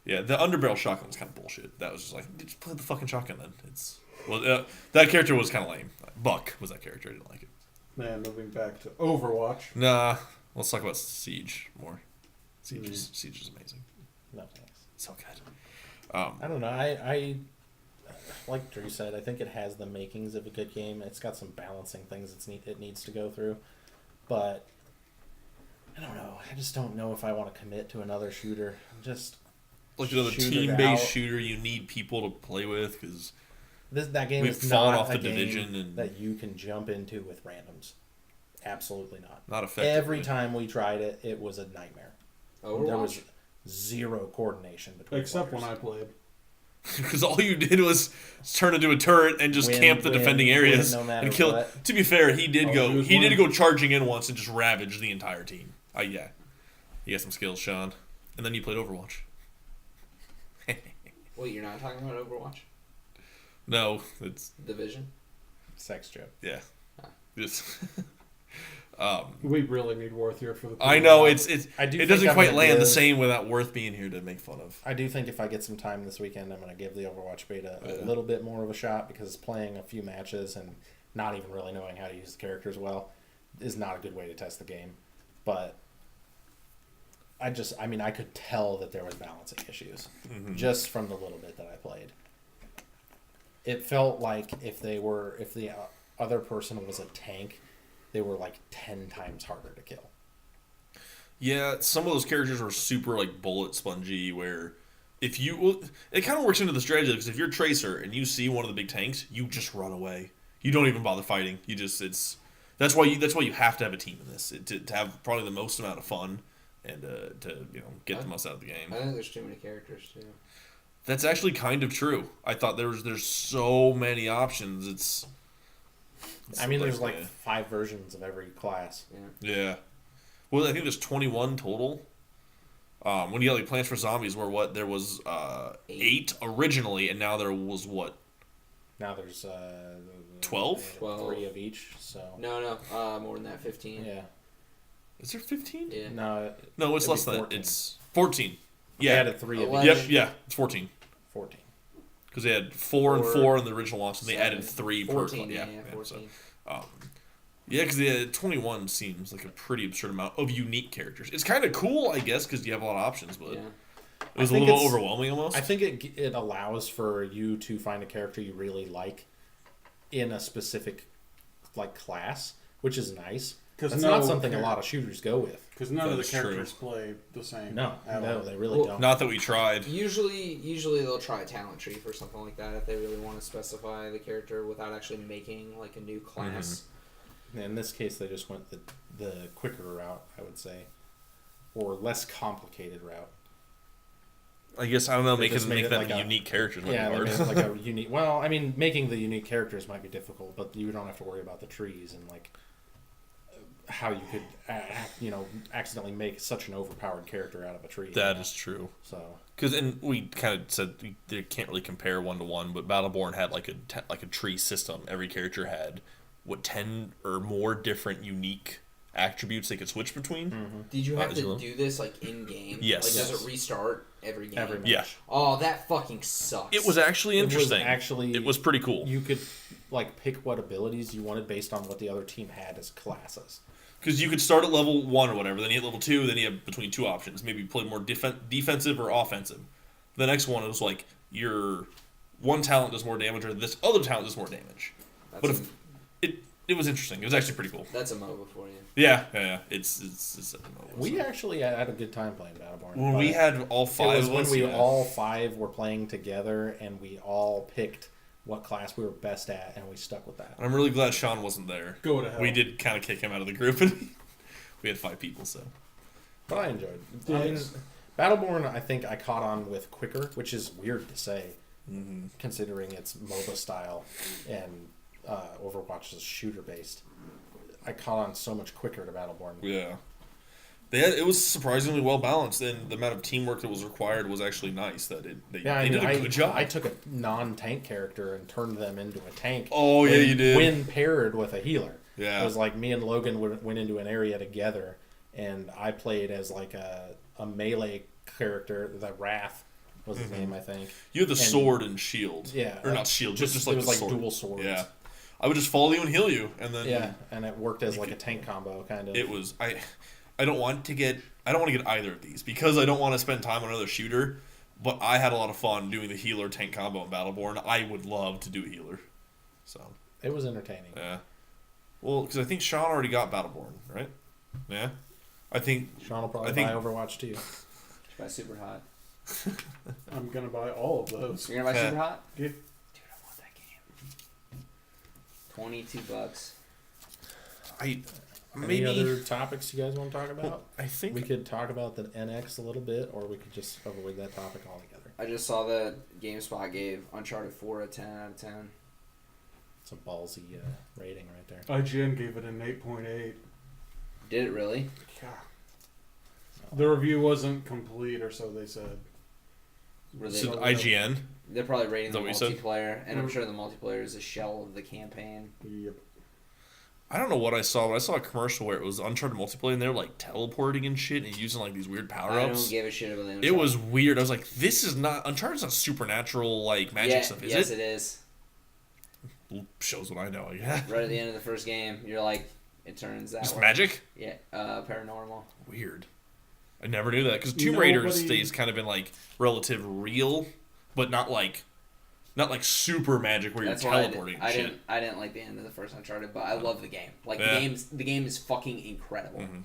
yeah, the underbarrel shotgun was kind of bullshit. That was just like, just play the fucking shotgun then. That character was kind of lame. Buck was that character. I didn't like it. Man, moving back to Overwatch. Nah, let's talk about Siege more. Siege is amazing. No thanks. So good. I don't know. I like Drew said. I think it has the makings of a good game. It's got some balancing things it needs to go through, but I don't know. I just don't know if I want to commit to another shooter. Just Like another shoot it team-based out. shooter, you need people to play with because That game We've is fallen not off a the game division and- that you can jump into with randoms. Absolutely not. not effective. Every time we tried it, it was a nightmare. Overwatch. There was zero coordination between Except when players. I played. Because all you did was turn into a turret and just Win, camp the win, defending win areas no matter and kill. what. To be fair, he did Oh, he did one. go charging in once and just ravage the entire team. Yeah, he has some skills, Shawn. And then you played Overwatch. Wait, you're not talking about Overwatch? No, it's Division? Sex joke. yeah. Ah. It's, We really need Worth here for the. I know it's I do it think doesn't I'm quite gonna land the give- same without Worth being here to make fun of. I do think if I get some time this weekend, I'm going to give the Overwatch beta Yeah. a little bit more of a shot, because playing a few matches and not even really knowing how to use the characters well is not a good way to test the game. But I could tell that there was balancing issues just from the little bit that I played. It felt like if the other person was a tank, they were like 10 times harder to kill. Yeah, some of those characters were super like bullet spongy, where If you, well, it kind of works into the strategy because if you're Tracer and you see one of the big tanks, you just run away. You don't even bother fighting. You just that's why you have to have a team in this to have probably the most amount of fun and to get the most out of the game. I think there's too many characters too. That's actually kind of true. I thought there's so many options. It's I mean, there's like 5 versions of every class. Yeah. Well, I think there's 21 total. When you got like Plants for Zombies, where there was 8 originally, and now there was what? Now there's 12? 3 of each. So No, more than that, 15. yeah. Is there 15? Yeah. No, it's It'd less be than 14. it's 14. They Yeah. added 3 of each. 11. Yep. It's 14. 14. Because they had 4 and 4 in the original launch, and they 7, added 3 per 14, class. yeah, So, 14. because 21 seems like a pretty absurd amount of unique characters. It's kind of cool, I guess, because you have a lot of options, but Yeah. it was a I think little it's- overwhelming almost. I think it allows for you to find a character you really like in a specific like class, which is nice. That's not something a lot of shooters go with. Because none That of the is true. characters play the same. No, at all. they really Well, don't. Not that we tried. Usually they'll try a talent tree for something like that if they really want to specify the character without actually making like a new class. In this case, they just went the quicker route, I would say, or less complicated route. I guess I don't know. They just made Make it them like a- unique characters might Yeah, be they hard. made it like a unique. Well, I mean, making the unique characters might be difficult, but you don't have to worry about the trees and like how you could, accidentally make such an overpowered character out of a tree. That is true. So Because and we kind of said they can't really compare 1-to-1, but Battleborn had like a tree system. Every character had 10 or more different unique attributes they could switch between. Did you have Is to it- do this like in game? Yes. Like, does Yes. it restart every game? Every match. Yeah, Oh, that fucking sucks. it was actually interesting. It was pretty cool. You could like pick what abilities you wanted based on what the other team had as classes. Because you could start at level 1 or whatever, then you hit level 2, then you have between 2 options. Maybe play more defensive or offensive. The next one is like your one talent does more damage or this other talent does more damage. That's But a, if it was interesting. It was actually pretty cool. that's a MOBA for you. Yeah. It's We actually had a good time playing Battleborn. when we but had all 5 it was of when us, we yeah. all 5 were playing together and we all picked what class we were best at and we stuck with that. I'm really glad Shawn wasn't there. Go to hell. We did kind of kick him out of the group, and we had 5 people. So But I enjoyed it. I mean, Battleborn, I think I caught on with quicker, which is weird to say, considering its MOBA style and Overwatch is shooter based. I caught on so much quicker to Battleborn. yeah, it was surprisingly well balanced, and the amount of teamwork that was required was actually nice. That they did a good job. I took a non-tank character and turned them into a tank. Oh, yeah, you did. When paired with a healer. Yeah. It was like me and Logan went into an area together, and I played as like a melee character. The Wrath was his name, I think. You had the sword and shield. Yeah, or not shield, just it like was the like sword. dual swords. Yeah, I would just follow you and heal you, and then Yeah, and it worked as like a tank combo kind of. it was I don't want to get either of these because I don't want to spend time on another shooter. But I had a lot of fun doing the healer tank combo in Battleborn. I would love to do a healer. So It was entertaining. yeah, well, because I think Shawn already got Battleborn, right? Yeah, I think Sean will probably I think- buy Overwatch too. Buy Super Hot. I'm gonna buy all of those. You're gonna buy Yeah. Super Hot? Yeah. Dude, I want that game. $22. I Any maybe other topics you guys want to talk about? well, I think We could talk about the NX a little bit, or we could just avoid that topic altogether. I just saw that GameSpot gave Uncharted 4 a 10 out of 10. It's a ballsy rating right there. IGN gave it an 8.8. Did it really? Yeah. The review wasn't complete, or so they said. Were they, so IGN. they're probably rating Is the that what you said? multiplayer, and I'm Mm. sure the multiplayer is a shell of the campaign. Yep. I don't know what I saw, but I saw a commercial where it was Uncharted multiplayer, and they were like teleporting and shit, and using like these weird power I ups. don't give a shit about the It Uncharted. was weird. I was like, "This is not Uncharted's not supernatural like magic Yeah, stuff, is yes, it?" it is. Shows what I know. I guess. Right at the end of the first game, you're like, it turns that Just way. magic. Yeah, paranormal. Weird. I never knew that because Tomb Nobody- Raider stays kind of in like relative real, but not like super magic where That's you're why teleporting and I shit. didn't like the end of the first Uncharted, but I love the game. Like Yeah. the game is fucking incredible. Mhm.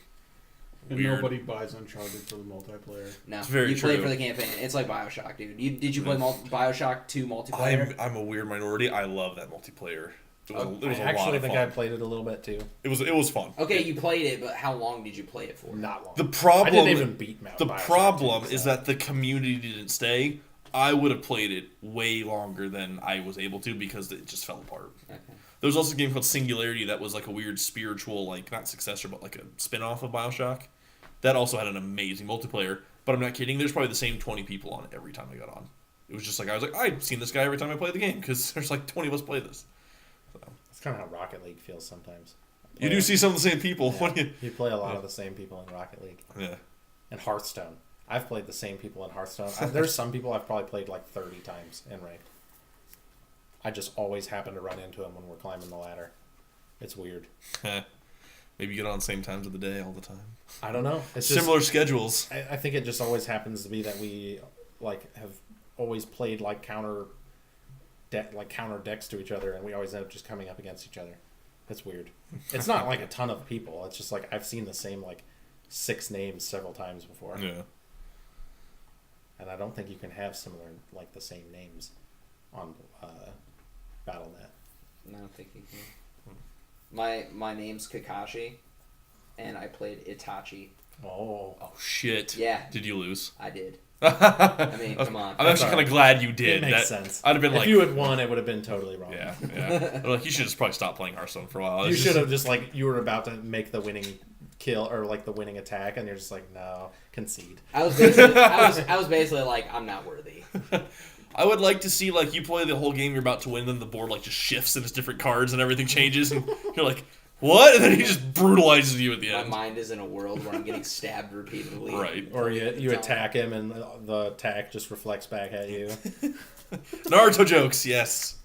And weird. nobody buys Uncharted for the multiplayer. No, It's very you play it true. for the campaign. It's like Bioshock, dude. Did you play Bioshock 2 multiplayer? I'm a weird minority. I love that multiplayer. It was, it was I a lot actually of think fun. I played it a little bit too. It was fun. Okay, you played it, but how long did you play it for? Not long. The problem. I didn't even beat Mount The Bioshock problem 2, is so. that the community didn't stay. I would have played it way longer than I was able to because it just fell apart. Okay. There was also a game called Singularity that was like a weird spiritual, like not successor, but like a spin-off of Bioshock. That also had an amazing multiplayer. But I'm not kidding. There's probably the same 20 people on it every time I got on. It was just like, I was like, I've seen this guy every time I play the game because there's like 20 of us play this. So, It's kind of how Rocket League feels sometimes. you do see some of the same people. Yeah, What do you play a lot of the same people in Rocket League. yeah. And Hearthstone. I've played the same people in Hearthstone. There's some people I've probably played like 30 times in ranked. I just always happen to run into them when we're climbing the ladder. It's weird. Maybe you get on the same times of the day all the time. I don't know. It's just, Similar schedules. I think it just always happens to be that we like have always played like counter decks to each other, and we always end up just coming up against each other. It's weird. It's not like a ton of people. It's just like I've seen the same like 6 names several times before, Yeah. and I don't think you can have similar like the same names on BattleNet. No, I don't think you can. My name's Kakashi, and I played Itachi. Oh, Oh shit. Yeah. Did you lose? I did. I mean, come on. I'm actually kind of glad you did. it makes That- sense. I'd have been if like, you had won, it would have been totally wrong. yeah. I'm like, you should just probably stop playing Hearthstone for a while. You It's should just- have just like you were about to make the winning kill or like the winning attack, and you're just like, no, concede. I was basically like, I'm not worthy. I would like to see like you play the whole game, you're about to win, then the board like just shifts and it's different cards and everything changes, and you're like, what? And then he just brutalizes you at the My end. mind is in a world where I'm getting stabbed repeatedly. Right. Or you attack him, and the attack just reflects back at you. Naruto jokes, yes.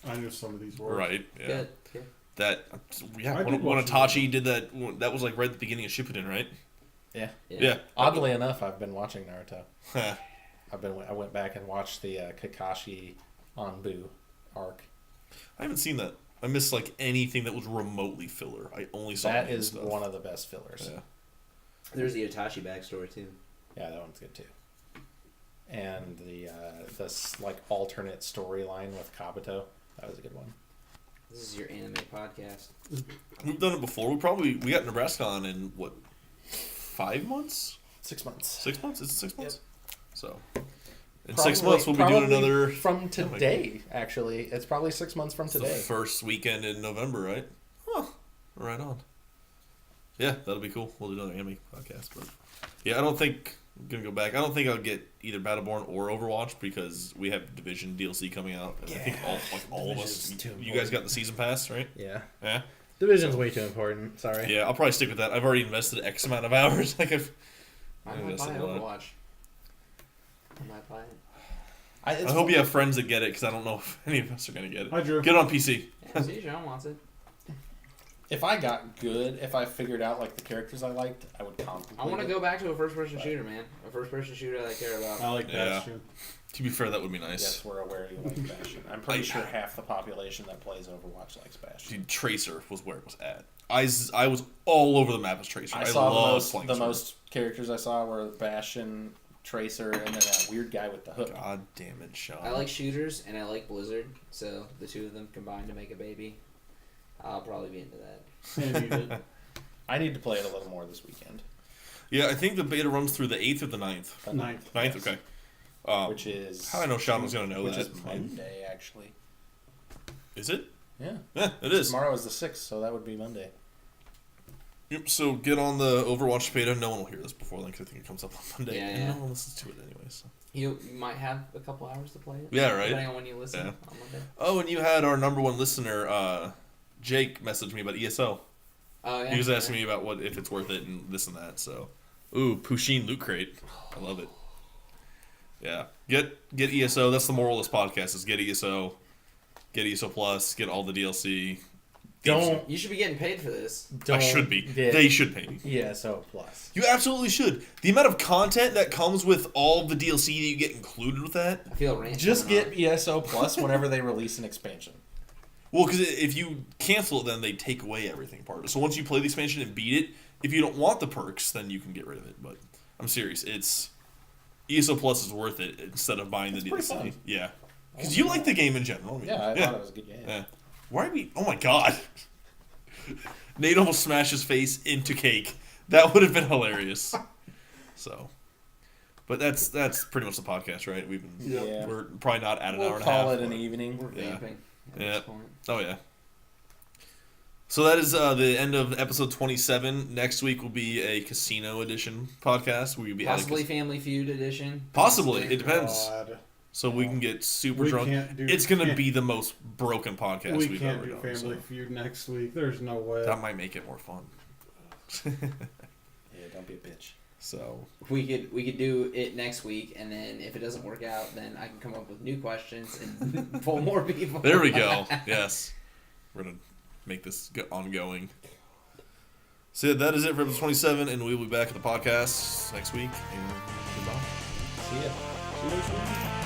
I knew some of these words. Right. Yeah. Good. Good. That. Yeah. I When did watch Itachi did that, that was like right at the beginning of Shippuden, right? Yeah. Yeah. Oddly enough, I've been watching Naruto. Huh. I went back and watched the Kakashi Anbu arc. I haven't seen that. I missed like anything that was remotely filler. I only saw That main is stuff. one of the best fillers. Yeah. There's the Itachi backstory too. Yeah, that one's good too. And the this like alternate storyline with Kabuto, that was a good one. This is your anime podcast. We've done it before. We got Nebraska on in what, 5 months? 6 months. 6 months? Is it 6 months? So in Probably- 6 months we'll be doing probably another from today. Actually, it's probably 6 months from It's the today. first weekend in November, right? Huh. Right on. Yeah, that'll be cool. We'll do another anime podcast, but yeah, I don't think I'm gonna go back. I don't think I'll get either Battleborn or Overwatch because we have Division DLC coming out, and I think all of us. Division's too You guys important. got the season pass, right? Yeah, Yeah. Division's way too important. Sorry. Yeah, I'll probably stick with that. I've already invested X amount of hours. Like I Yeah, might that's buy a lot. Overwatch. I might buy it. I hope you have friends that get it because I don't know if any of us are gonna get it. Hi, Drew. Get it on PC. Yeah, see, Shawn wants it. If I got good, if I figured out like the characters I liked, I would contemplate. I want to it. go back to a first-person shooter, man. A first-person shooter that I care about. I like Yeah. Bastion. To be fair, that would be nice. Yes, we're aware you like Bastion. I'm pretty sure half the population that plays Overwatch likes Bastion. Dude, Tracer was where it was at. I was all over the map as Tracer. I saw love playing the Tracer. most characters I saw were Bastion, Tracer, and then that weird guy with the hook. God damn it, Shawn. I like shooters and I like Blizzard, so the two of them combined to make a baby. I'll probably be into that. And you did. I need to play it a little more this weekend, Yeah, I think the beta runs through the 8th or the 9th. Ninth. 9th, Yes. okay. which is How I know Shawn was going to know which that. is Monday actually. Is it? Yeah, Yeah, it is. tomorrow is the 6th, so that would be Monday. Yep, so get on the Overwatch beta. No one will hear this before then because I think it comes up on Monday. Yeah, and yeah. no one listens to it anyway. So. You might have a couple hours to play it. Yeah, right. Depending on when you listen Yeah. on Monday. Oh, and you had our number one listener, Jake, message me about ESO. Oh yeah. He was asking me about what if it's worth it and this and that. So, ooh, Pusheen Loot Crate. I love it. Yeah, get ESO. That's the moral of this podcast: is get ESO Plus, get all the DLC. Don't You should be getting paid for this. I should be. Get They should pay me. ESO Plus. You absolutely should. The amount of content that comes with all the DLC that you get included with that. I feel rants Just coming get ESO Plus whenever they release an expansion. Well, because if you cancel it, then they take away everything part of it. So once you play the expansion and beat it, If you don't want the perks, then you can get rid of it. But I'm serious. ESO Plus is worth it instead of buying the It's pretty DLC. fun. Yeah. Because you like the game in general. I mean, Yeah, I thought it was a good game. Yeah. Why are we... Oh my god. Nate almost smashed his face into cake. That would have been hilarious. So... But that's pretty much the podcast, right? Yeah. We're probably not at an hour We'll and a half. call it an but- evening. We're Yeah. vamping at Yeah. this point. Oh yeah. So that is the end of episode 27. Next week will be a casino edition podcast. We'll be Possibly adding Family Feud edition. possibly. It depends. God. So we can get super We drunk. can't do- It's gonna can't- be the most broken podcast We we've can't ever do done. Family So Feud next week. There's no way. that might make it more fun. Yeah, don't be a bitch. So We could do it next week, and then if it doesn't work out, then I can come up with new questions and pull more people. there we go. Yes, we're gonna make this ongoing. So yeah, that is it for episode 27, and we'll be back at the podcast next week. And goodbye. See ya. See you next week.